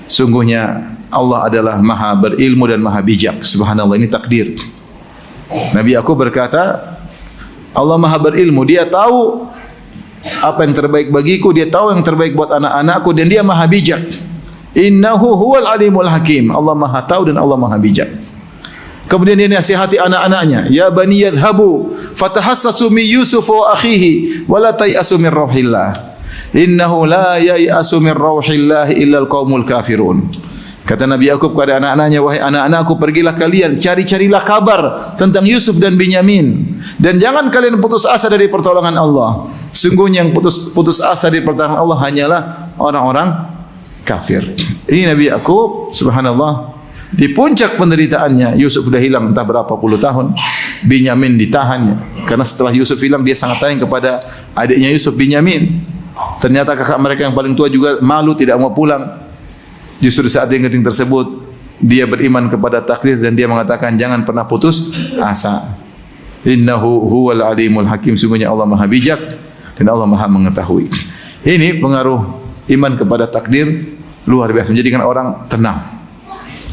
Sungguhnya Allah adalah maha berilmu dan maha bijak. Subhanallah, ini takdir. Nabi Yakub berkata, Allah maha berilmu, dia tahu apa yang terbaik bagiku, dia tahu yang terbaik buat anak-anakku, dan dia maha bijak. Innahu huwal alimul hakim. Allah maha tahu dan Allah maha bijak. Kemudian dia nasihati anak-anaknya, ya bani yadhhabu fatahassasu min Yusuf wa akhihi wa la tayasu min rauhillah. Innahu la yayasu min rauhillah illa alqaumul kafirun. Kata Nabi Yakub kepada anak-anaknya, wahai anak-anakku, pergilah kalian cari-carilah kabar tentang Yusuf dan Binyamin, dan jangan kalian putus asa dari pertolongan Allah. Sungguhnya yang putus asa dari pertolongan Allah hanyalah orang-orang kafir. Ini Nabi Yakub, subhanallah, di puncak penderitaannya. Yusuf sudah hilang entah berapa puluh tahun. Binyamin ditahan, karena setelah Yusuf hilang dia sangat sayang kepada adiknya Yusuf, Binyamin. Ternyata kakak mereka yang paling tua juga malu, tidak mau pulang. Justru saat yang genting tersebut dia beriman kepada takdir dan dia mengatakan, jangan pernah putus asa. Innahu huwal alimul hakim. Sungguhnya Allah maha bijak dan Allah maha mengetahui. Ini pengaruh iman kepada takdir luar biasa, menjadikan orang tenang.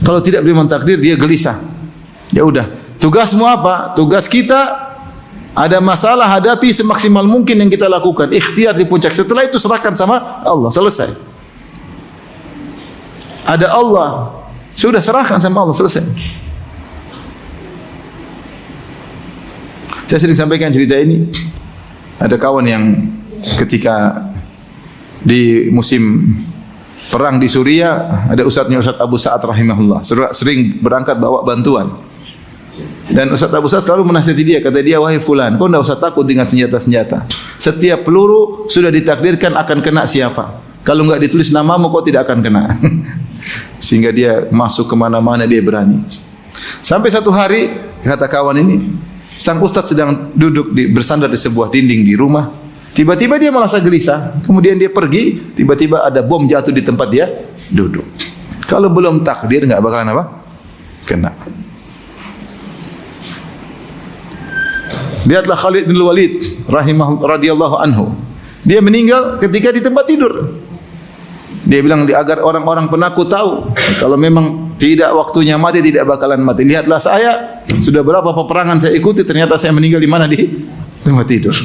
Kalau tidak beriman takdir, dia gelisah. Ya udah, tugasmu apa? Tugas kita ada masalah, hadapi semaksimal mungkin yang kita lakukan. Ikhtiar di puncak. Setelah itu serahkan sama Allah. Selesai. Ada Allah, sudah serahkan sama Allah, selesai. Saya sering sampaikan cerita ini. Ada kawan yang ketika di musim perang di Suriah, ada ustadznya, Ustadz Abu Sa'ad rahimahullah, sering berangkat bawa bantuan. Dan Ustadz Abu Sa'ad selalu menasihati dia, kata dia, wahai fulan, kau tidak usah takut dengan senjata-senjata. Setiap peluru sudah ditakdirkan akan kena siapa. Kalau enggak ditulis namamu, kau tidak akan kena. Sehingga dia masuk kemana-mana, dia berani. Sampai satu hari, kata kawan ini, sang ustaz sedang duduk bersandar di sebuah dinding di rumah. Tiba-tiba dia merasa gelisah. Kemudian dia pergi, tiba-tiba ada bom jatuh di tempat dia duduk. Kalau belum takdir, enggak bakalan apa? Kena. Lihatlah Khalid bin Walid radhiyallahu anhu. Dia meninggal ketika di tempat tidur. Dia bilang, agar orang-orang penakut tahu, kalau memang tidak waktunya mati, tidak bakalan mati. Lihatlah saya, sudah berapa peperangan saya ikuti, ternyata saya meninggal di mana? Di tempat tidur.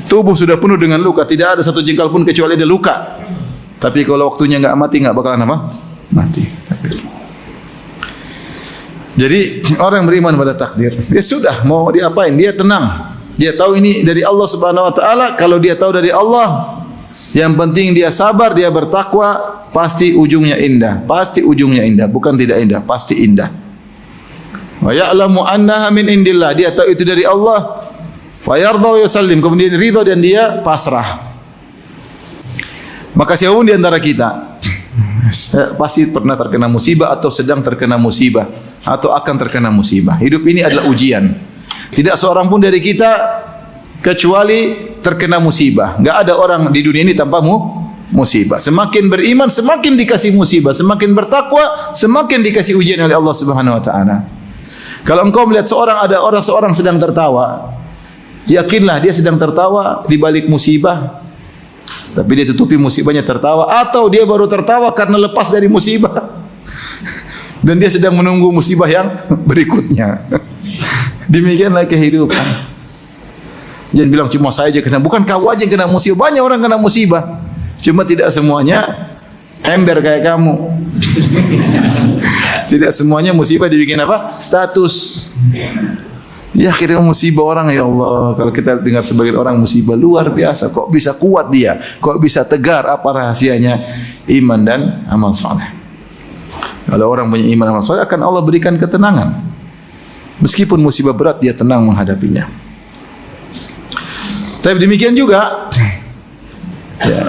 Tubuh sudah penuh dengan luka, tidak ada satu jengkal pun kecuali ada luka. Tapi kalau waktunya enggak mati, enggak bakalan apa? Mati. Jadi orang yang beriman pada takdir, dia sudah mau diapain, dia tenang. Dia tahu ini dari Allah Subhanahu wa taala. Kalau dia tahu dari Allah, yang penting dia sabar, dia bertakwa, pasti ujungnya indah. Pasti ujungnya indah, bukan tidak indah, pasti indah. Wa ya'lamu annaha min indillah, dia tahu itu dari Allah. Fa yarda wa yusallim, kemudian ridha dan dia pasrah. Maka siapapun di antara kita pasti pernah terkena musibah atau sedang terkena musibah atau akan terkena musibah. Hidup ini adalah ujian. Tidak seorang pun dari kita kecuali terkena musibah. Enggak ada orang di dunia ini tanpa musibah. Semakin beriman, semakin dikasih musibah. Semakin bertakwa, semakin dikasih ujian oleh Allah Subhanahu wa taala. Kalau engkau melihat seorang sedang tertawa, yakinlah dia sedang tertawa di balik musibah. Tapi dia tutupi musibahnya tertawa, atau dia baru tertawa karena lepas dari musibah. dan dia sedang menunggu musibah yang berikutnya. Demikianlah kehidupan. Jangan bilang cuma saya aja kena, bukan kau aja yang kena musibah, banyak orang kena musibah. Cuma tidak semuanya ember kayak kamu. Tidak semuanya musibah dibikin apa? Status. Ya akhirnya musibah orang, ya Allah. Kalau kita dengar sebagian orang musibah luar biasa. Kok bisa kuat dia? Kok bisa tegar? Apa rahasianya? Iman dan amal soleh. Kalau orang punya iman amal soleh, akan Allah berikan ketenangan. Meskipun musibah berat, dia tenang menghadapinya. Tapi demikian juga, ya,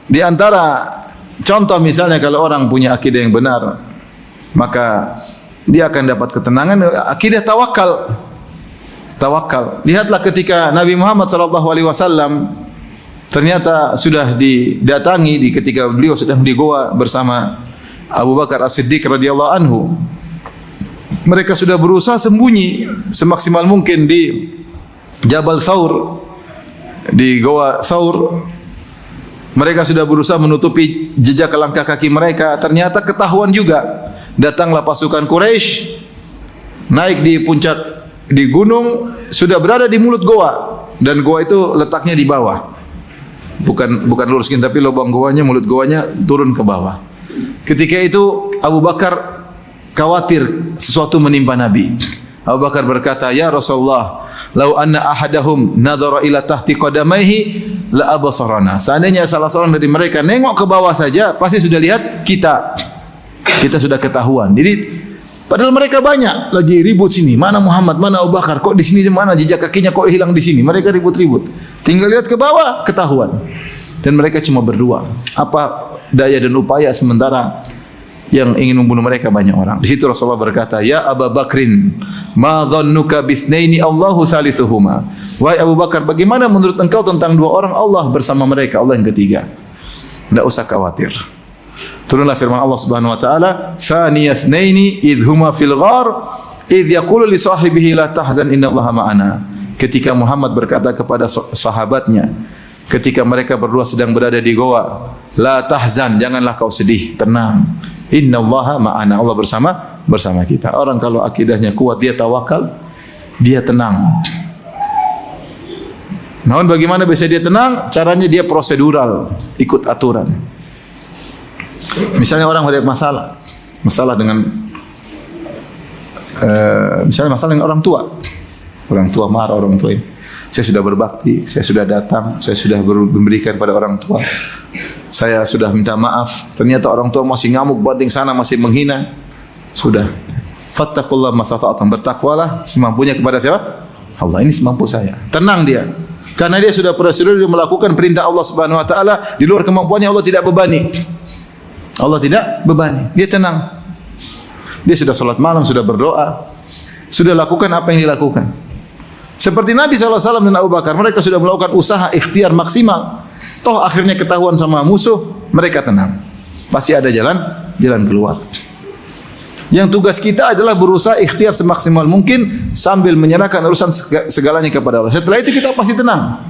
di antara contoh misalnya kalau orang punya akidah yang benar, maka dia akan dapat ketenangan. Akidah tawakal. Tawakal. Lihatlah ketika Nabi Muhammad SAW ternyata sudah didatangi ketika beliau sedang di goa bersama Abu Bakar As-Siddiq radhiyallahu anhu. Mereka sudah berusaha sembunyi semaksimal mungkin di Jabal Thawr, di goa Thawr. Mereka sudah berusaha menutupi jejak langkah kaki mereka. Ternyata ketahuan juga. Datanglah pasukan Quraisy, naik di puncak, di gunung, sudah berada di mulut goa, dan goa itu letaknya di bawah. Bukan luruskin, tapi lubang goanya, mulut goanya turun ke bawah. Ketika itu Abu Bakar khawatir sesuatu menimpa Nabi. Abu Bakar berkata, "Ya Rasulullah, lau anna ahadahum nadhara ila tahti qadamaihi la abasarana." Seandainya salah seorang dari mereka nengok ke bawah saja, pasti sudah lihat kita. Kita sudah ketahuan. Jadi padahal mereka banyak lagi ribut sini. Mana Muhammad, mana Abu Bakar? Kok di sini, mana jejak kakinya kok hilang di sini? Mereka ribut-ribut. Tinggal lihat ke bawah, ketahuan. Dan mereka cuma berdua. Apa daya dan upaya sementara yang ingin membunuh mereka banyak orang. Di situ Rasulullah berkata, "Ya Abu Bakrin, ma dhannuka bithnaini Allahu salisuhuma." Wahai Abu Bakar, bagaimana menurut engkau tentang dua orang Allah bersama mereka, Allah yang ketiga? Tidak usah khawatir. Turunlah firman Allah Subhanahu wa taala, "Thaniya itsnaini idh huma fil ghar idh yaqulu li sahibihi la tahzan innallaha ma'ana." Ketika Muhammad berkata kepada sahabatnya ketika mereka berdua sedang berada di goa, "La tahzan, janganlah kau sedih, tenang. Innallaha ma'ana." Allah bersama kita. Orang kalau akidahnya kuat, dia tawakal, dia tenang. Namun bagaimana bisa dia tenang? Caranya dia prosedural, ikut aturan. Misalnya orang ada masalah dengan misalnya masalah dengan orang tua marah, orang tua ini, saya sudah berbakti, saya sudah datang, saya sudah memberikan pada orang tua, saya sudah minta maaf, ternyata orang tua masih ngamuk, banting sana, masih menghina. Sudah, fattaqullaha masata'tum, bertakwalah semampunya kepada siapa? Allah. Ini semampu saya. Tenang dia, karena dia sudah prosedur, dia melakukan perintah Allah Subhanahu wa taala, di luar kemampuannya Allah tidak bebani. Allah tidak bebani, dia tenang. Dia sudah salat malam, sudah berdoa, sudah lakukan apa yang dilakukan. Seperti Nabi SAW dan Abu Bakar, mereka sudah melakukan usaha ikhtiar maksimal. Toh akhirnya ketahuan sama musuh, mereka tenang. Pasti ada jalan keluar. Yang tugas kita adalah berusaha ikhtiar semaksimal mungkin sambil menyerahkan urusan segalanya kepada Allah. Setelah itu kita pasti tenang.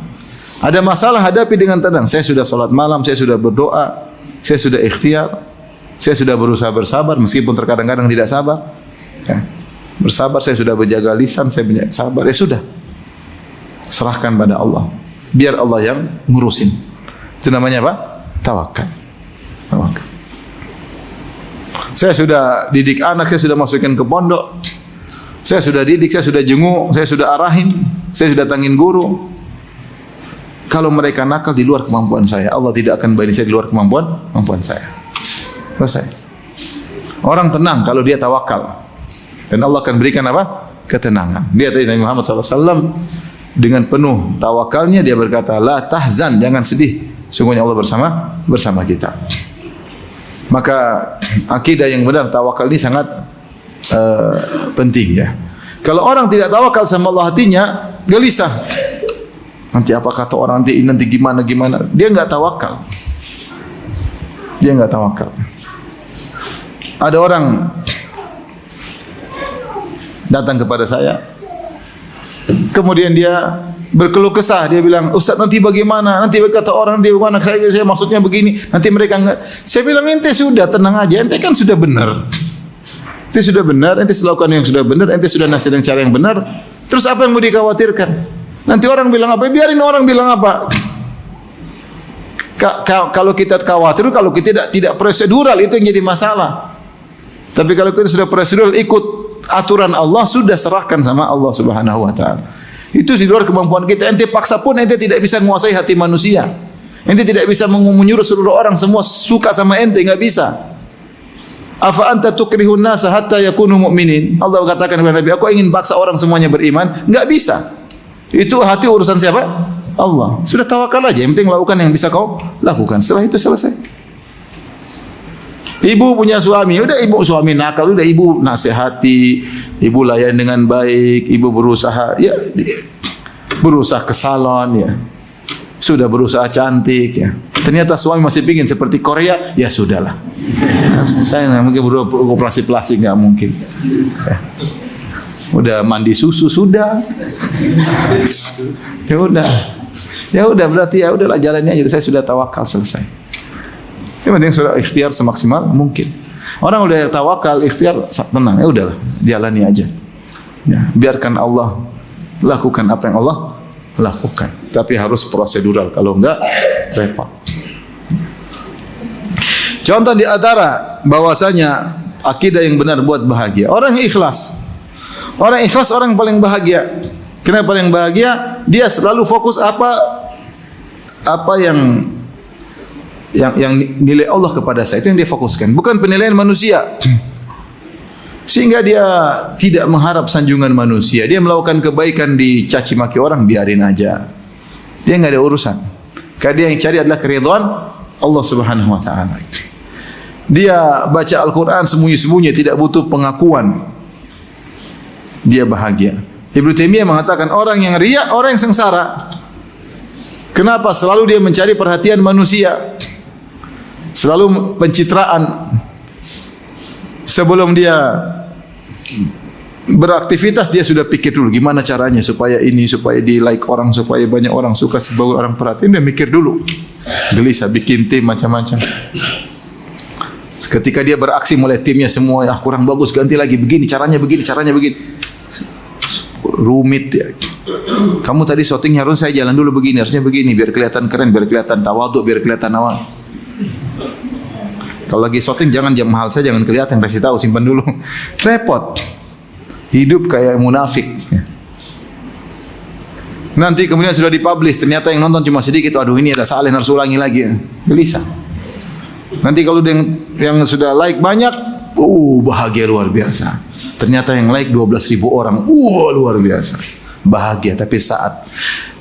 Ada masalah, hadapi dengan tenang. Saya sudah salat malam, saya sudah berdoa, saya sudah ikhtiar, saya sudah berusaha bersabar meskipun terkadang-kadang tidak sabar. Ya. Bersabar, saya sudah berjaga lisan, saya sabar. Ya sudah, serahkan pada Allah. Biar Allah yang ngurusin. Itu namanya apa? Tawakal. Tawakal. Saya sudah didik anak, saya sudah masukkan ke pondok. Saya sudah didik, saya sudah jenguk, saya sudah arahin, saya sudah datangin guru. Kalau mereka nakal di luar kemampuan saya, Allah tidak akan bani saya di luar kemampuan saya. Selesai. Orang tenang kalau dia tawakal, dan Allah akan berikan apa? Ketenangan. Dia tadi Nabi Muhammad SAW dengan penuh tawakalnya dia berkata, "La tahzan, jangan sedih. Sungguhnya Allah bersama kita." Maka akidah yang benar, tawakal ini sangat penting ya. Kalau orang tidak tawakal sama Allah, hatinya gelisah. Nanti apa kata orang, nanti gimana? Dia enggak tawakal. Ada orang datang kepada saya, kemudian dia berkeluh kesah, dia bilang, "Ustaz, nanti bagaimana? Nanti kata orang, nanti bagaimana? Saya maksudnya begini, nanti mereka enggak." Saya bilang, "Ente sudah tenang aja, ente kan sudah benar. Ente sudah benar, ente lakukan yang sudah benar, ente sudah nasihat dengan cara yang benar. Terus apa yang mau dikhawatirkan? Nanti orang bilang apa? Biarin orang bilang apa. Kalau kita khawatir, kalau kita tidak prosedural, itu yang jadi masalah. Tapi kalau kita sudah prosedural, ikut aturan Allah, sudah serahkan sama Allah Subhanahu wa taala. Itu di luar kemampuan kita. Ente paksa pun ente tidak bisa menguasai hati manusia. Ente tidak bisa menyuruh seluruh orang semua suka sama ente, enggak bisa. Afa anta tukrihun nasa hatta yakunu mu'minin. Allah katakan kepada Nabi, aku ingin paksa orang semuanya beriman, enggak bisa. Itu hati urusan siapa? Allah. Sudah tawakal aja, yang penting lakukan yang bisa kau lakukan. Setelah itu selesai. Ibu punya suami, udah ibu suami nakal, udah ibu nasihati, ibu layan dengan baik, ibu berusaha, ya berusaha ke salon, ya sudah berusaha cantik, ya. Ternyata suami masih pingin seperti Korea, ya sudahlah. Saya nggak mungkin beroperasi plastik, nggak mungkin. Ya. Udah mandi susu sudah, ya udah berarti ya udahlah jalannya aja. Saya sudah tawakal, selesai. Yang penting sudah ikhtiar semaksimal mungkin. Orang udah tawakal, ikhtiar, tenang, ya udahlah, jalani aja. Ya, biarkan Allah lakukan apa yang Allah lakukan. Tapi harus prosedural, kalau enggak repot. Contoh di antara bahwasanya akidah yang benar buat bahagia. Orang yang ikhlas. Orang ikhlas orang yang paling bahagia. Kenapa paling bahagia? Dia selalu fokus apa yang nilai Allah kepada saya, itu yang dia fokuskan, bukan penilaian manusia. Sehingga dia tidak mengharap sanjungan manusia. Dia melakukan kebaikan, dicaci maki orang, biarin aja. Dia enggak ada urusan. Karena dia yang cari adalah keridhaan Allah Subhanahu wa taala. Dia baca Al-Qur'an sembunyi-sembunyi, tidak butuh pengakuan. Dia bahagia. Ibnu Taimiyah mengatakan orang yang riya, orang yang sengsara. Kenapa? Selalu dia mencari perhatian manusia. Selalu pencitraan. Sebelum dia beraktivitas, dia sudah pikir dulu gimana caranya supaya di like orang, supaya banyak orang suka, supaya orang perhatiin. Dia mikir dulu, gelisah, bikin tim macam-macam. Ketika dia beraksi, mulai timnya semua kurang bagus, ganti lagi, begini caranya, begini rumit ya. Kamu tadi syuting harus saya jalan dulu begini, harusnya begini, biar kelihatan keren, biar kelihatan tawadhu, biar kelihatan awal. Kalau lagi syuting jangan jam mahal saya, jangan kelihatan, kasih tahu, simpan dulu. Repot. Hidup kayak munafik. Nanti kemudian sudah dipublish, ternyata yang nonton cuma sedikit. Aduh, ini ada salah, harus ulangi lagi. Gelisah. Nanti kalau yang sudah like banyak, bahagia luar biasa. Ternyata yang like 12.000 orang. Luar biasa. Bahagia, tapi saat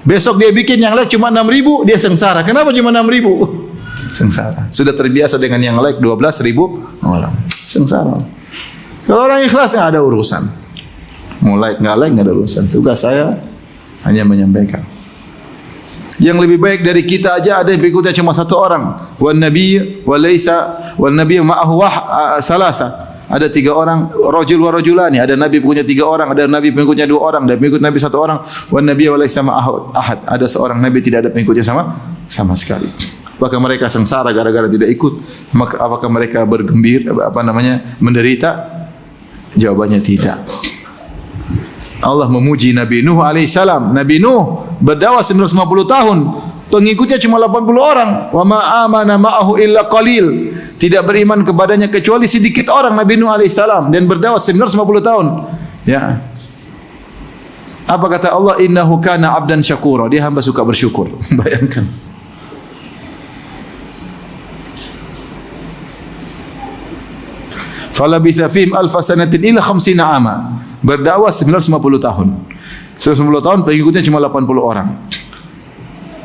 besok dia bikin yang like cuma 6.000, dia sengsara. Kenapa cuma 6.000? Sengsara. Sudah terbiasa dengan yang like 12.000 orang. Sengsara. Kalau orang ikhlas nggak ada urusan. Mau like nggak ada urusan. Tugas saya hanya menyampaikan. Yang lebih baik dari kita aja ada yang pengikutnya cuma satu orang. Wan nabiy ma'ahu salasa. Ada 3 orang, rajul wa rajulani. Ada nabi pengikutnya 3 orang, ada nabi pengikutnya 2 orang, ada pengikut nabi 1 orang. Wan nabiy wa laysa ma'ahu ahad. Ada seorang nabi tidak ada pengikutnya sama sekali. Apakah mereka sengsara gara-gara tidak ikut? Apakah mereka bergembira, menderita? Jawabannya tidak. Allah memuji Nabi Nuh alaihissalam. Nabi Nuh berdakwah 950 tahun. Pengikutnya cuma 80 orang. Wa ma amana ma'ahu illa qalil. Tidak beriman kepadanya kecuali sedikit orang, Nabi Nuh alaihissalam, dan berdakwah 950 tahun. Ya. Apa kata Allah? Innahu kana 'abdan syakura. Dia hamba suka bersyukur. Bayangkan. Falabitha fihim alfa sanatin ila 50 ama. Berdakwah 950 tahun. 950 tahun pengikutnya cuma 80 orang.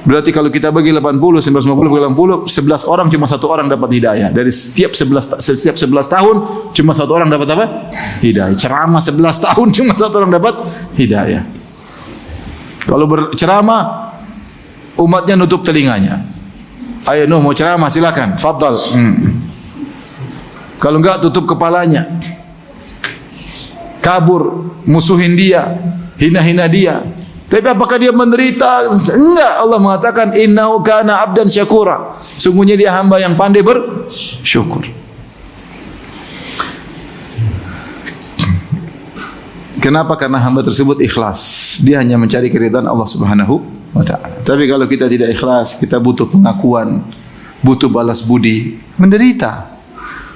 Berarti kalau kita bagi 80, 950 bagi 80, 11 orang cuma 1 orang dapat hidayah. Dari setiap 11 tahun cuma 1 orang dapat apa? Hidayah. Ceramah 11 tahun cuma 1 orang dapat hidayah. Kalau berceramah umatnya nutup telinganya. Ayo Nuh mau ceramah silakan, tafadhal. Kalau enggak tutup kepalanya. Kabur, musuhin dia, hina-hina dia. Tapi apakah dia menderita? Enggak, Allah mengatakan innahu kana 'abdan syakura. Sungguhnya dia hamba yang pandai bersyukur. Kenapa? Karena hamba tersebut ikhlas. Dia hanya mencari keridhaan Allah Subhanahu wa taala. Tapi kalau kita tidak ikhlas, kita butuh pengakuan, butuh balas budi, menderita.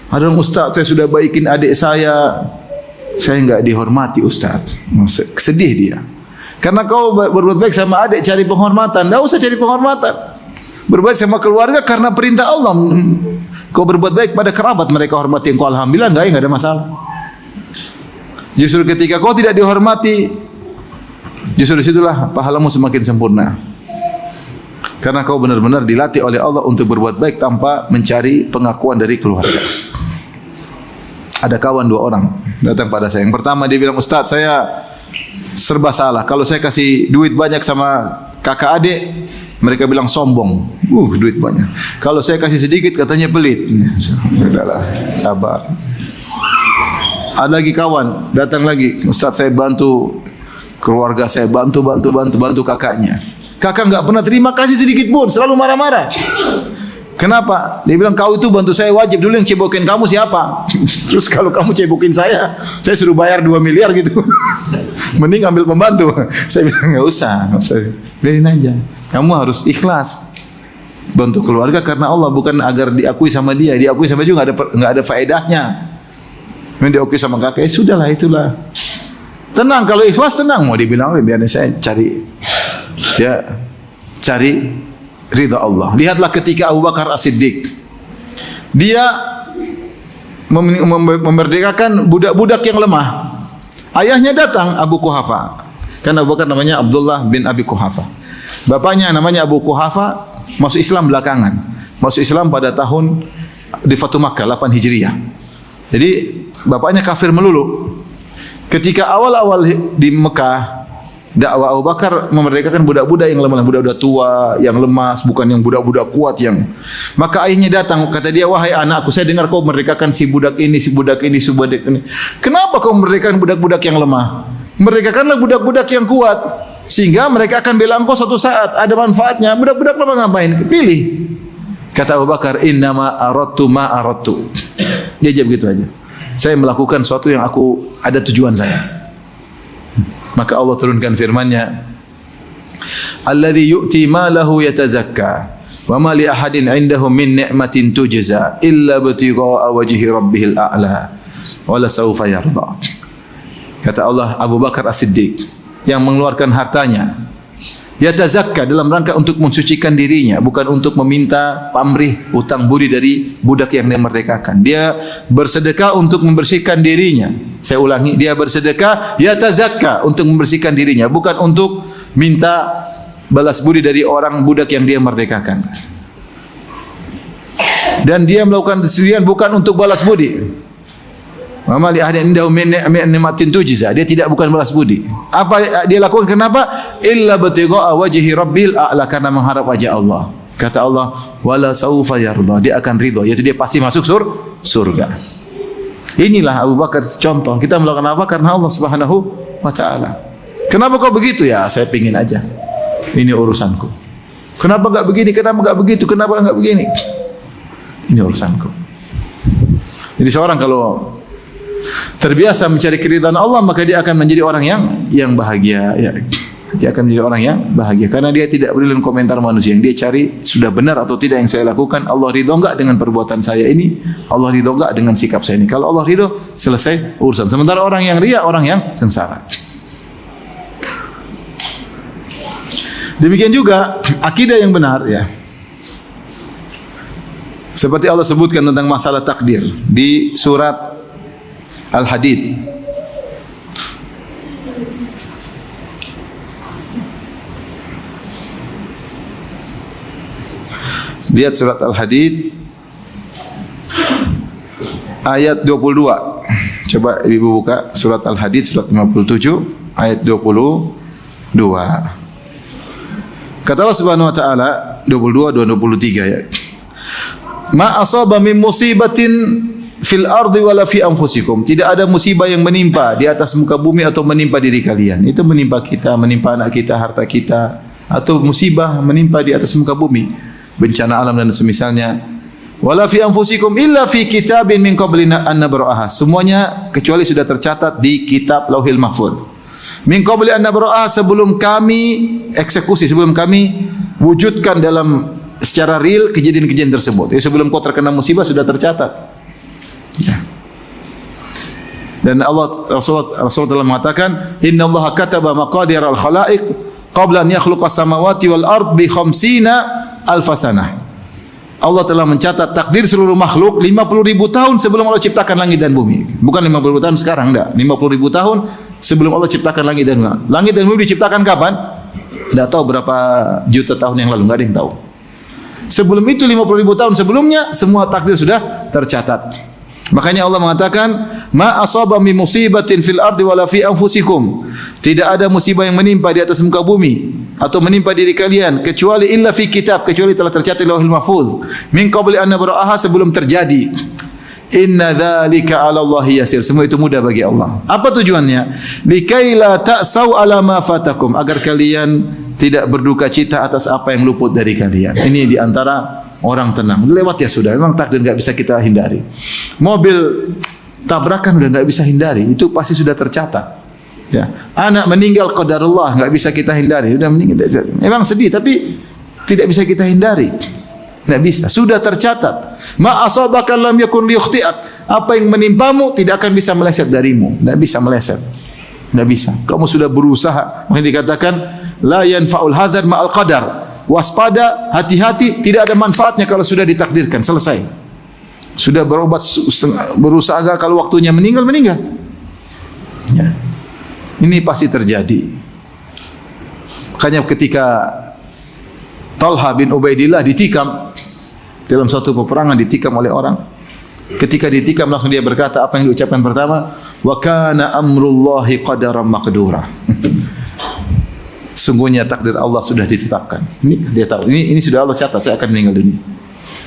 Ada orang, Ustaz, saya sudah baikin adik saya enggak dihormati, Ustaz. Sedih dia. Karena kau berbuat baik sama adik cari penghormatan, enggak usah cari penghormatan. Berbuat sama keluarga karena perintah Allah. Kau berbuat baik pada kerabat, mereka hormati engkau, alhamdulillah, enggak ada masalah. Justru ketika kau tidak dihormati, justru disitulah pahalamu semakin sempurna. Karena kau benar-benar dilatih oleh Allah untuk berbuat baik tanpa mencari pengakuan dari keluarga. Ada kawan 2 orang datang pada saya. Yang pertama dia bilang, Ustaz, saya serba salah. Kalau saya kasih duit banyak sama kakak adik, mereka bilang sombong. Duit banyak. Kalau saya kasih sedikit, katanya pelit. Sudahlah, sabar. Ada lagi kawan datang lagi, Ustaz, saya bantu keluarga saya, bantu kakaknya. Kakak enggak pernah terima kasih sedikit pun, selalu marah-marah. Kenapa? Dia bilang, kau itu bantu saya wajib, dulu yang cebokin kamu siapa? Terus kalau kamu cebokin saya suruh bayar 2 miliar gitu. Mending ambil pembantu. Saya bilang, enggak usah, biarin aja. Kamu harus ikhlas. Bantu keluarga karena Allah, bukan agar diakui sama dia. Diakui sama dia juga enggak ada faedahnya. Diakui sama kakak, sudahlah, itulah. Tenang, kalau ikhlas tenang. Mau dibilang, biar saya cari ridha Allah. Lihatlah ketika Abu Bakar As-Siddiq, dia memerdekakan budak-budak yang lemah. Ayahnya datang, Abu Quhafa. Kan Abu Bakar namanya Abdullah bin Abi Quhafa. Bapaknya namanya Abu Quhafa, masuk Islam belakangan. Masuk Islam pada tahun di Fatu Makkah 8 Hijriah. Jadi bapaknya kafir melulu. Ketika awal-awal di Mekah, dakwah Abu Bakar memerdekakan budak-budak yang lemah, budak-budak tua, yang lemas, bukan yang budak-budak kuat yang. Maka ayahnya datang, kata dia, wahai anakku, saya dengar kau memerdekakan si budak ini, si budak ini, si budak ini. Kenapa kau memerdekakan budak-budak yang lemah? Merdekakanlah budak-budak yang kuat, sehingga mereka akan bela engkau suatu saat, ada manfaatnya. Budak-budak lemah ngapain? Pilih. Kata Abu Bakar, innama aradtu ma aradtu. Dia jawab begitu aja. Saya melakukan sesuatu yang ada tujuan saya. Maka Allah turunkan firman-Nya, alladzi yu'ti malahu yatazakka wa ma li ahadin 'indahu min ni'matin tujza illa ibtigha'a wajhi rabbihil a'la wa la sawfa yarda. Kata Allah, Abu Bakar As-Siddiq yang mengeluarkan hartanya yatazakka dalam rangka untuk mensucikan dirinya, bukan untuk meminta pamrih utang budi dari budak yang dia merdekakan. Dia bersedekah untuk membersihkan dirinya. Saya ulangi, dia bersedekah yatazakka untuk membersihkan dirinya, bukan untuk minta balas budi dari orang budak yang dia merdekakan. Dan dia melakukan kesedihan bukan untuk balas budi. Mama li ahadin indahu min ni'matin tujza. Dia tidak bukan balas budi. Apa dia lakukan? Kenapa? Illa batigha'a wajhi rabbil a'la, karena mengharap wajah Allah. Kata Allah, wala saufa yarda. Dia akan ridha, yaitu dia pasti masuk surga. Inilah Abu Bakar contoh. Kita melakukan apa? Karena Allah Subhanahu wa taala. Kenapa kau begitu? Ya, saya pingin aja. Ini urusanku. Kenapa enggak begini? Kenapa enggak begitu? Kenapa enggak begini? Ini urusanku. Jadi seorang kalau terbiasa mencari keridhaan Allah, maka dia akan menjadi orang yang bahagia. Ya, dia akan menjadi orang yang bahagia karena dia tidak peduli dengan komentar manusia. Yang dia cari sudah benar atau tidak yang saya lakukan. Allah ridho enggak dengan perbuatan saya ini? Allah ridho enggak dengan sikap saya ini? Kalau Allah ridho, selesai urusan. Sementara orang yang riya, orang yang sengsara. Demikian juga akidah yang benar, ya. Seperti Allah sebutkan tentang masalah takdir di surat Al-Hadid. Lihat surat Al-Hadid ayat 22. Coba Ibu buka surat Al-Hadid surat 57 ayat 22. Kata Allah Subhanahu wa taala 22 dan 23 ya. Ma asaba min musibatin fil ardi wala fi anfusikum. Tidak ada musibah yang menimpa di atas muka bumi atau menimpa diri kalian. Itu menimpa kita, menimpa anak kita, harta kita, atau musibah menimpa di atas muka bumi, bencana alam dan semisalnya. Wala fi anfusikum illa fi kitabin min qabli an nabra'aha. Semuanya kecuali sudah tercatat di kitab Lauhil Mahfuz. Min qabli an nabra'aha, sebelum kami eksekusi, sebelum kami wujudkan dalam secara real kejadian-kejadian tersebut. Ya, sebelum kau terkena musibah sudah tercatat. Ya. Dan Rasulullah telah mengatakan, Inna Allah kataba maqadir al-khalaiq qabla an yakhluqa samawati wal ard bi 50 alf sanah. Allah telah mencatat takdir seluruh makhluk 50.000 tahun sebelum Allah ciptakan langit dan bumi. Bukan 50.000 tahun sekarang, enggak. 50.000 tahun sebelum Allah ciptakan langit dan bumi. Langit dan bumi diciptakan kapan? Enggak tahu berapa juta tahun yang lalu, enggak ada yang tahu. Sebelum itu 50.000 tahun sebelumnya semua takdir sudah tercatat. Makanya Allah mengatakan, ma asaba min musibatin fil ardi wala fi anfusikum. Tidak ada musibah yang menimpa di atas muka bumi atau menimpa diri kalian kecuali illa fi kitab, kecuali telah tercatat di Lauhul Mahfuz. Min qabli an nabra'aha, sebelum terjadi. Inna dzalika 'ala Allah yasir. Semua itu mudah bagi Allah. Apa tujuannya? Likaila ta'sau 'ala ma fatakum, agar kalian tidak berduka cita atas apa yang luput dari kalian. Ini di antara orang tenang. Lewat ya sudah. Memang takdir enggak bisa kita hindari. Mobil tabrakan udah enggak bisa hindari. Itu pasti sudah tercatat. Ya. Anak meninggal qadarullah, enggak bisa kita hindari. Sudah meninggal. Memang sedih tapi tidak bisa kita hindari. Enggak bisa. Sudah tercatat. Ma asabaka lam yakun liyukhti'ak. Apa yang menimpamu tidak akan bisa meleset darimu. Enggak bisa meleset. Enggak bisa. Kamu sudah berusaha. Makanya dikatakan la yanfa'ul hadzar ma'al qadar. Waspada, hati-hati, tidak ada manfaatnya kalau sudah ditakdirkan, selesai. Sudah berobat, berusaha agar kalau waktunya meninggal, meninggal. Ya. Ini pasti terjadi. Makanya ketika Talha bin Ubaidillah ditikam dalam suatu peperangan, ditikam oleh orang. Ketika ditikam langsung dia berkata, apa yang diucapkan pertama? Wa kana amrullahi qadaran maqdura. Sungguhnya takdir Allah sudah ditetapkan. Ini dia tahu. Ini sudah Allah catat, saya akan meninggal dunia.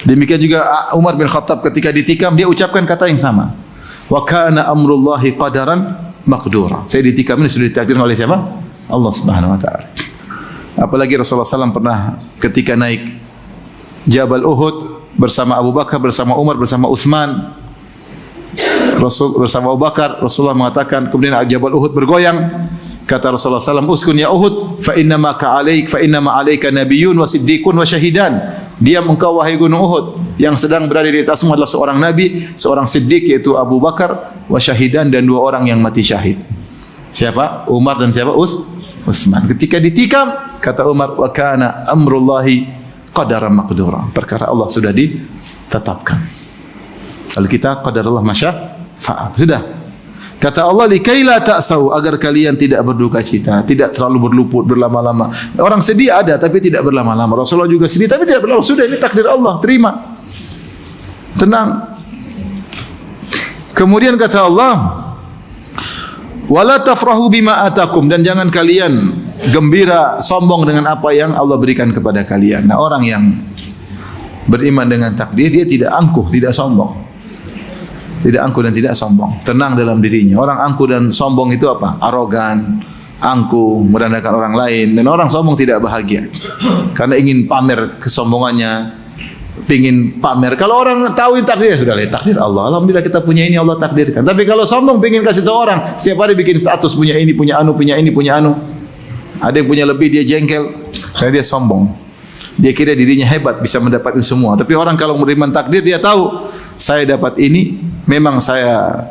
Demikian juga Umar bin Khattab ketika ditikam dia ucapkan kata yang sama. Wa kana amrullahi qadaran maqdura. Saya ditikam ini sudah ditakdirkan oleh siapa? Allah Subhanahu wa taala. Apalagi Rasulullah SAW pernah ketika naik Jabal Uhud bersama Abu Bakar, bersama Umar, bersama Utsman. Bersama Abu Bakar, Rasulullah mengatakan, kemudian Jabal Uhud bergoyang. Kata Rasulullah SAW, uskun ya Uhud, fa inna ma alaika nabiyyun wa siddiqun wa syahidan. Diam engkau wahai gunung Uhud, yang sedang berada di atasmu adalah seorang nabi, seorang siddiq yaitu Abu Bakar, wa syahidan, dan dua orang yang mati syahid. Siapa? Umar dan siapa? Utsman. Ketika ditikam, kata Umar, wa kana amrullahi qadaran maqdura. Perkara Allah sudah ditetapkan. Kalau kita qadarullah masya' sudah. Kata Allah, likaila ta'sau, agar kalian tidak berduka cita, tidak terlalu berluput berlama-lama. Orang sedih ada tapi tidak berlama-lama. Rasulullah juga sedih tapi tidak berlama. Sudah, ini takdir Allah, terima. Tenang. Kemudian kata Allah, wala tafrahu bima atakum, dan jangan kalian gembira, sombong dengan apa yang Allah berikan kepada kalian. Nah, orang yang beriman dengan takdir, dia tidak angkuh, tidak sombong. Tidak angkuh dan tidak sombong, tenang dalam dirinya. Orang angkuh dan sombong itu apa? Arogan, angkuh, merendahkan orang lain. Dan orang sombong tidak bahagia karena ingin pamer kesombongannya, ingin pamer. Kalau orang tahu takdir, sudah lihat takdir Allah. Alhamdulillah kita punya ini, Allah takdirkan. Tapi kalau sombong, ingin kasih tahu orang, setiap hari bikin status, punya ini, punya anu, punya ini, punya anu. Ada yang punya lebih, dia jengkel, karena dia sombong. Dia kira dirinya hebat, bisa mendapatkan semua. Tapi orang kalau menerima takdir, dia tahu, saya dapat ini, memang saya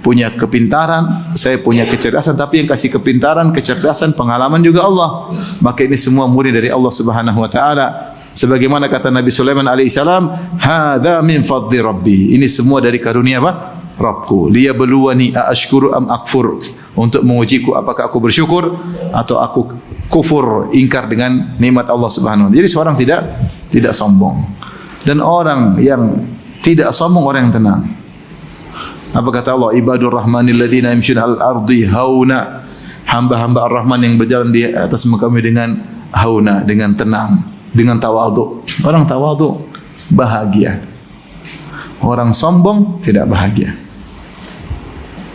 punya kepintaran, saya punya kecerdasan, tapi yang kasih kepintaran, kecerdasan, pengalaman juga Allah. Maka ini semua murni dari Allah Subhanahu wa taala. Sebagaimana kata Nabi Sulaiman alaihissalam, hadza min fadli rabbi. Ini semua dari karunia apa? Rabbku. Liyabluwani aashkuru am akfur. Untuk mengujiku apakah aku bersyukur atau aku kufur, ingkar dengan nikmat Allah Subhanahu wa taala. Jadi seorang tidak sombong. Dan orang yang tidak sombong, orang yang tenang. Apa kata Allah? Ibadur rahmanil ladzina yamshuna al-ardi hauna. Hamba-hamba Ar-Rahman yang berjalan di atas muka bumi dengan hauna, dengan tenang, dengan tawadhu. Orang tawadhu bahagia. Orang sombong tidak bahagia.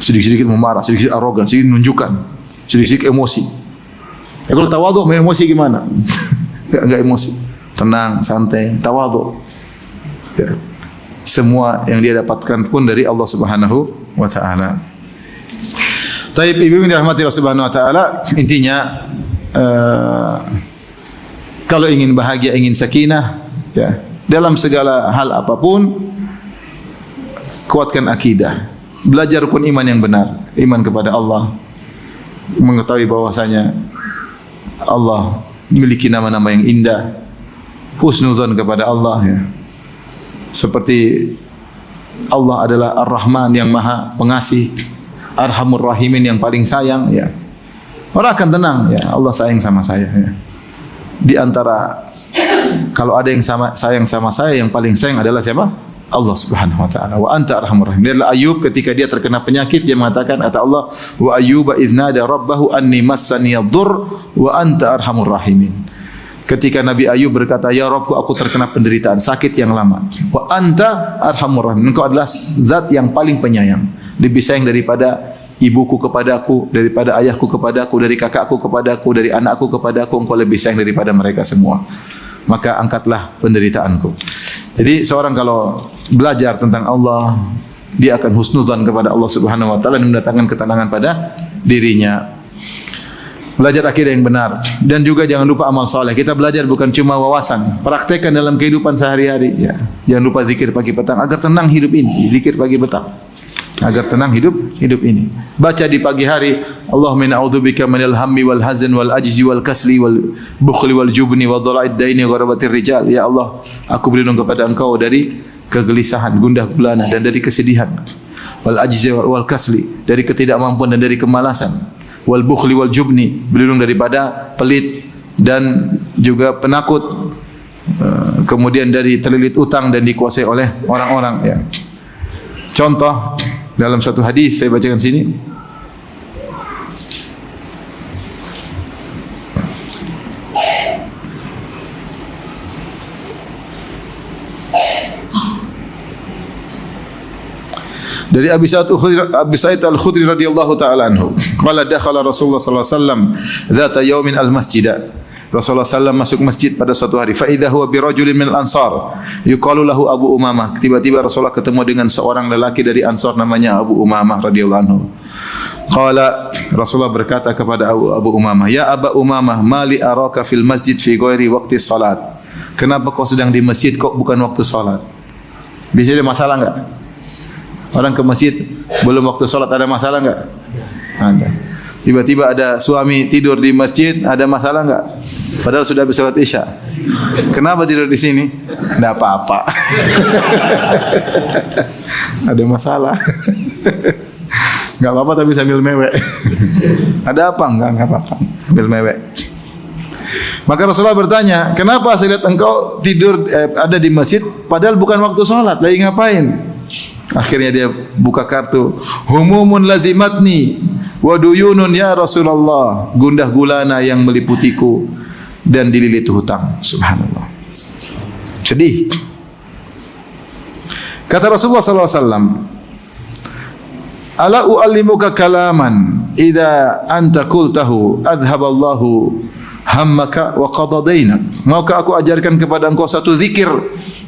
Sedikit-sedikit memarah, sedikit arogan, sedikit menunjukkan, sedikit emosi. Ya kalau tawadhu mau emosi gimana? Enggak emosi. Tenang, santai, tawadhu. Ya. semua yang dia dapatkan pun dari Allah Subhanahu wa taala. Taib ibu yang dirahmati Allah Subhanahu wa taala, intinya kalau ingin bahagia, ingin sakinah, ya, dalam segala hal apapun, kuatkan akidah. Belajar rukun iman yang benar, iman kepada Allah, mengetahui bahwasanya Allah memiliki nama-nama yang indah, husnuzon kepada Allah, ya. Seperti Allah adalah Ar-Rahman yang Maha Pengasih, Arhamur Rahimin yang paling sayang, ya. Orang akan tenang, ya, Allah sayang sama saya, ya. Di antara kalau ada yang sayang sama saya, yang paling sayang adalah siapa? Allah Subhanahu wa taala. Wa anta arhamur rahim. Adalah Ayub ketika dia terkena penyakit, dia mengatakan, kata Allah, wa ayyuba idznada rabbahu anni massani yadur wa anta arhamur rahimin. Ketika Nabi Ayub berkata, ya Rabbku, aku terkena penderitaan sakit yang lama. Wa anta arhamur rahim. Engkau adalah zat yang paling penyayang. Lebih sayang daripada ibuku kepadaku, daripada ayahku kepadaku, dari kakakku kepadaku, dari anakku kepadaku, engkau lebih sayang daripada mereka semua. Maka angkatlah penderitaanku. Jadi seorang kalau belajar tentang Allah, dia akan husnudzan kepada Allah Subhanahu wa taala dan mendatangkan ketenangan pada dirinya. Belajar akidah yang benar dan juga jangan lupa amal saleh. Kita belajar bukan cuma wawasan, praktekkan dalam kehidupan sehari-hari, ya. Jangan lupa zikir pagi petang agar tenang hidup ini, zikir pagi petang. Agar tenang hidup ini. Baca di pagi hari, Allahumma inna a'udzubika minal hammi wal hazan wal ajzi wal kasli wal bukhli wal jubni wa dhala'id daini wa gharabatir rijal. Ya Allah, aku berlindung kepada Engkau dari kegelisahan, gundah gulana dan dari kesedihan. Wal ajzi wal kasli, dari ketidakmampuan dan dari kemalasan. Wal bukhli wal jubni, berlindung daripada pelit dan juga penakut. Kemudian dari terlilit utang dan dikuasai oleh orang-orang, ya. Contoh dalam satu hadis saya bacakan sini. Dari Abi Sa'id Al-Khudri radhiyallahu taala anhu, qala dakhala Rasulullah sallallahu alaihi wasallam dzata yaumin al-masjida. Rasulullah sallallahu masuk masjid pada suatu hari. Fa idza huwa bi rajulin min al-ansar yuqalu lahu Abu Umamah. Tiba-tiba Rasulullah ketemu dengan seorang lelaki dari Ansar namanya Abu Umamah radhiyallahu anhu. Qala, Rasulullah berkata kepada Abu Umamah, "Ya Aba Umamah, ma li araka fil masjid fi ghairi waqti salat?" Kenapa kau sedang di masjid kok bukan waktu salat? Bisa ada masalah enggak? Orang ke masjid belum waktu salat, ada masalah enggak? Ada. Tiba-tiba ada suami tidur di masjid, ada masalah enggak? Padahal sudah habis salat Isya. Kenapa tidur di sini? Enggak apa-apa. Ada masalah. Enggak apa-apa tapi sambil mewek. Ada apa? Enggak apa-apa. Sambil mewek. Maka Rasulullah bertanya, kenapa saya lihat engkau tidur ada di masjid padahal bukan waktu salat, lagi ngapain? Akhirnya dia buka kartu, humumun lazimatni wa duyunun ya Rasulullah, gundah gulana yang meliputiku dan dililit hutang. Subhanallah. Sedih. Kata Rasulullah sallallahu alaihi wasallam, ala uallimuka kalaman idza anta qultahu adhaballahu hammaka wa qada dainak. Maukah aku ajarkan kepada engkau satu zikir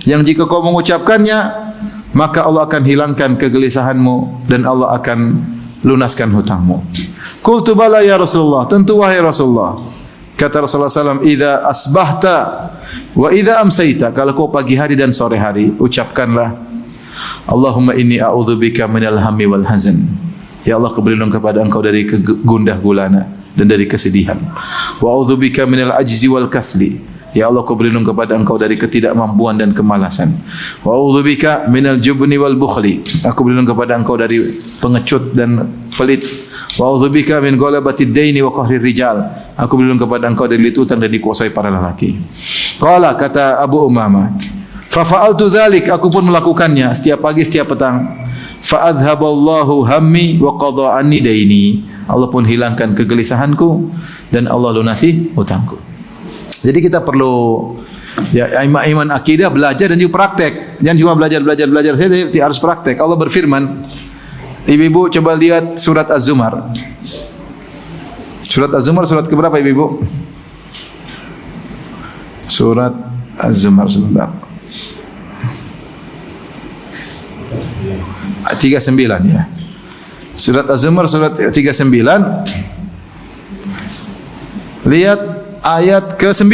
yang jika kau mengucapkannya maka Allah akan hilangkan kegelisahanmu dan Allah akan lunaskan hutangmu. Qultu bala ya Rasulullah, tentu wahai Rasulullah. Kata Rasulullah SAW, idza asbahta wa idza amsayta, kalau kau pagi hari dan sore hari ucapkanlah Allahumma inni a'udzubika minal hammi wal hazan. Ya Allah, aku berlindung kepada engkau dari gundah gulana dan dari kesedihan. Wa a'udzubika minal ajzi wal kasli. Ya Allah, aku berlindung kepada engkau dari ketidakmampuan dan kemalasan. Wa a'udzubika minal jubni wal bukhli. Aku berlindung kepada engkau dari pengecut dan pelit. Wa a'udzubika min ghalabatid daini wa qahrir rijal. Aku berlindung kepada engkau dari utang dan dikuasai para lelaki. Qala, kata Abu Umamah, fa fa'altu dzalik, aku pun melakukannya setiap pagi setiap petang. Fa adhaballahu hammi wa qada anni daini. Allah pun hilangkan kegelisahanku dan Allah lunasi hutangku. Jadi kita perlu ya iman akidah, belajar dan juga praktek. Jangan cuma belajar. Saya harus praktek. Allah berfirman, ibu-ibu coba lihat surat Az-Zumar. Surat Az-Zumar surat keberapa ibu-ibu? Surat Az-Zumar sebentar. 39 ya. Surat Az-Zumar surat 39. Lihat ayat ke-9.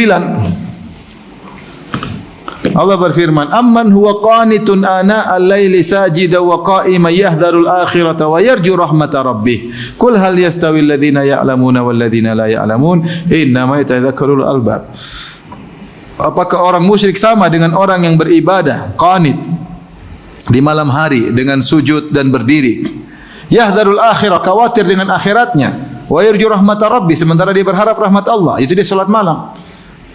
Allah berfirman, "Amman huwa qanitun ana al-laili sajida wa qa'iman yahdharul akhirata wa yarju rahmata rabbih. Qul hal yastawi alladhina ya'lamuna wal ladzina la ya'lamun, innama yatadhakkarul albab." Apakah orang musyrik sama dengan orang yang beribadah qanit di malam hari dengan sujud dan berdiri? Yahdharul akhirah, khawatir dengan akhiratnya. Wa yarju rahmata rabbi, sementara dia berharap rahmat Allah. Itu dia salat malam.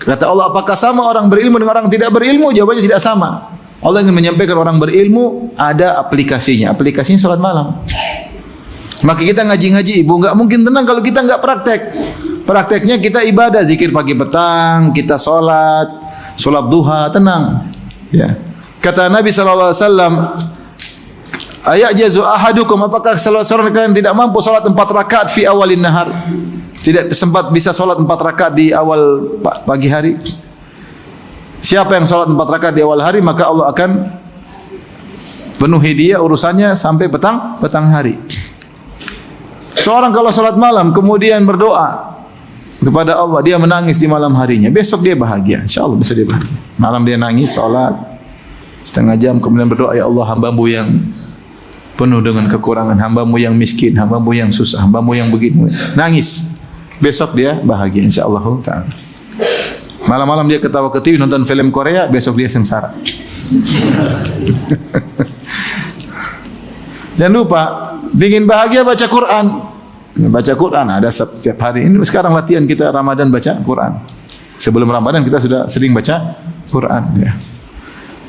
Kata Allah, apakah sama orang berilmu dengan orang tidak berilmu? Jawabannya tidak sama. Allah ingin menyampaikan orang berilmu ada aplikasinya. Aplikasinya salat malam. Maka kita ngaji-ngaji, Ibu, enggak mungkin tenang kalau kita enggak praktek. Prakteknya kita ibadah, zikir pagi petang, kita salat duha, tenang. Ya. Kata Nabi sallallahu alaihi wasallam, "Ayajazu ahadukum, apakah salah seorang kalian tidak mampu salat 4 rakaat fi awalin nahar?" Tidak sempat bisa salat 4 rakaat di awal pagi hari. Siapa yang salat 4 rakaat di awal hari, maka Allah akan penuhi dia urusannya sampai petang hari. Seorang kalau salat malam kemudian berdoa kepada Allah, dia menangis di malam harinya, besok dia bahagia. Insyaallah besok dia bahagia. Malam dia nangis salat setengah jam kemudian berdoa, "Ya Allah, hamba-Mu yang penuh dengan kekurangan, hamba-Mu yang miskin, hamba-Mu yang susah, hamba-Mu yang begini." Nangis. Besok dia bahagia insyaallah taala. Malam-malam dia ketawa ketiwi nonton film Korea, besok dia sengsara. Jangan lupa, ingin bahagia baca Quran. Baca Quran ada setiap hari. Ini sekarang latihan kita Ramadan baca Quran. Sebelum Ramadan kita sudah sering baca Quran ya.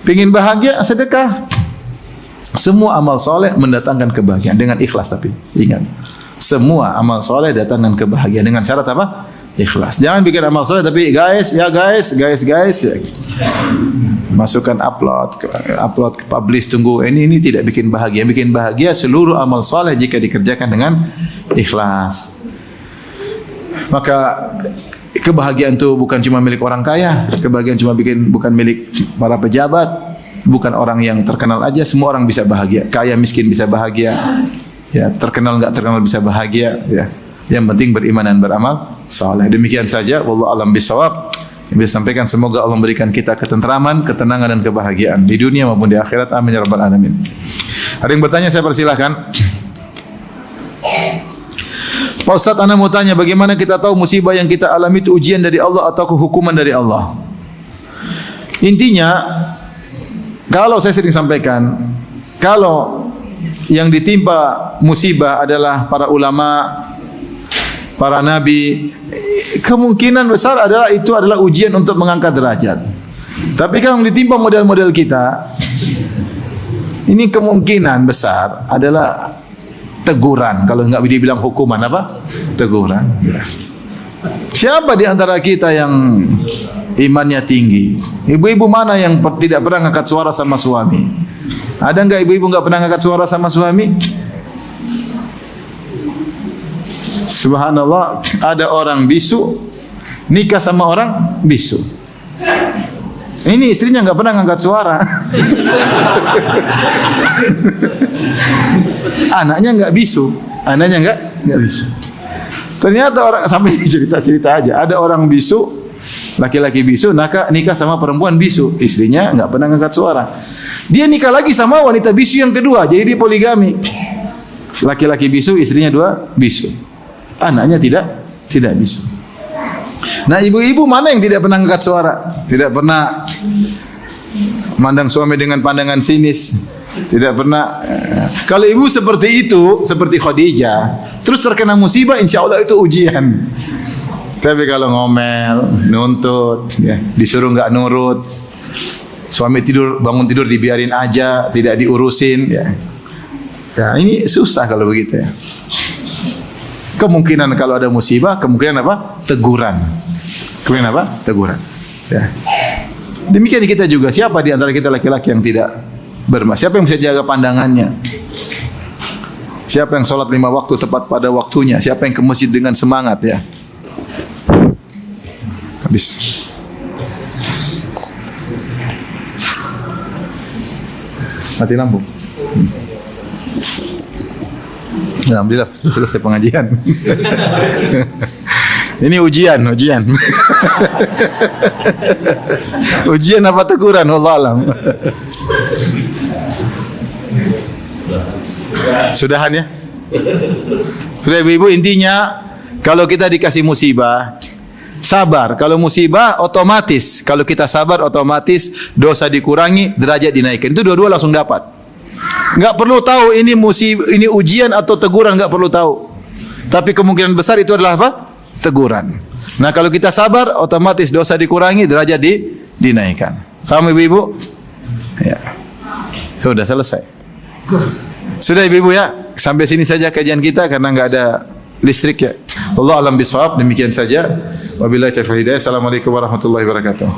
Pengin bahagia, sedekah. Semua amal soleh mendatangkan kebahagiaan dengan ikhlas, tapi ingat, semua amal soleh datangkan kebahagiaan dengan syarat apa? Ikhlas. Jangan bikin amal soleh tapi guys, ya. Masukkan upload ke publish, tunggu. Ini tidak bikin bahagia. Bikin bahagia seluruh amal soleh jika dikerjakan dengan ikhlas. Maka kebahagiaan itu bukan cuma milik orang kaya. Kebahagiaan bukan milik para pejabat, bukan orang yang terkenal aja. Semua orang bisa bahagia. Kaya miskin bisa bahagia. Ya, terkenal enggak terkenal bisa bahagia. Ya. Yang penting beriman dan beramal saleh. Demikian saja. Wallahu a'lam bishawab. Yang bisa sampaikan, semoga Allah memberikan kita ketentraman, ketenangan dan kebahagiaan di dunia maupun di akhirat. Amin ya rabbal alamin. Ada yang bertanya, saya persilahkan. Pak Ustaz, ana mau tanya, bagaimana kita tahu musibah yang kita alami itu ujian dari Allah atau hukuman dari Allah? Intinya, kalau saya sering sampaikan, kalau yang ditimpa musibah adalah para ulama, para nabi, kemungkinan besar adalah itu adalah ujian untuk mengangkat derajat. Tapi kalau ditimpa model-model kita, ini kemungkinan besar adalah teguran. Kalau enggak dibilang hukuman, apa? Teguran. Siapa di antara kita yang imannya tinggi? Ibu-ibu mana yang tidak pernah angkat suara sama suami? Ada enggak ibu-ibu enggak pernah angkat suara sama suami? Subhanallah, ada orang bisu nikah sama orang bisu. Ini istrinya enggak pernah angkat suara. Anaknya enggak bisu, enggak bisu. Ternyata orang, sampai cerita-cerita aja, ada orang bisu, laki-laki bisu nikah sama perempuan bisu, istrinya enggak pernah angkat suara. Dia nikah lagi sama wanita bisu yang kedua, jadi dia poligami. Laki-laki bisu, istrinya 2 bisu. Anaknya tidak bisu. Nah, ibu-ibu mana yang tidak pernah angkat suara? Tidak pernah mandang suami dengan pandangan sinis. Tidak pernah. Kalau ibu seperti itu, seperti Khadijah, terus terkena musibah, insya Allah itu ujian. Tapi kalau ngomel, nuntut, ya, disuruh enggak nurut, suami bangun tidur dibiarin aja, tidak diurusin, ya. Ya, ini susah kalau begitu ya. Kemungkinan kalau ada musibah, kemungkinan apa? Teguran. Kemungkinan apa? Teguran. Ya. Demikian kita juga. Siapa di antara kita laki-laki yang tidak bermaksiat? Siapa yang bisa jaga pandangannya? Siapa yang sholat 5 waktu tepat pada waktunya? Siapa yang ke masjid dengan semangat ya? Habis. Mati lampu. Alhamdulillah selesai pengajian. Ini ujian. Ujian apa teguran? Wallahu alam. Sudahan ya? Sudah ibu-ibu, intinya kalau kita dikasih musibah, sabar. Kalau musibah otomatis, kalau kita sabar otomatis dosa dikurangi, derajat dinaikkan. Itu dua-dua langsung dapat. Enggak perlu tahu ini ini ujian atau teguran, enggak perlu tahu. Tapi kemungkinan besar itu adalah apa? Teguran. Nah, kalau kita sabar otomatis dosa dikurangi, derajat dinaikkan. Paham ibu-ibu? Ya. Sudah selesai. Sudah ibu-ibu ya, sampai sini saja kajian kita karena enggak ada listrik ya. Allah alam bisawab, demikian saja. Wabillahi taufiq hidayah. Assalamualaikum warahmatullahi wabarakatuh.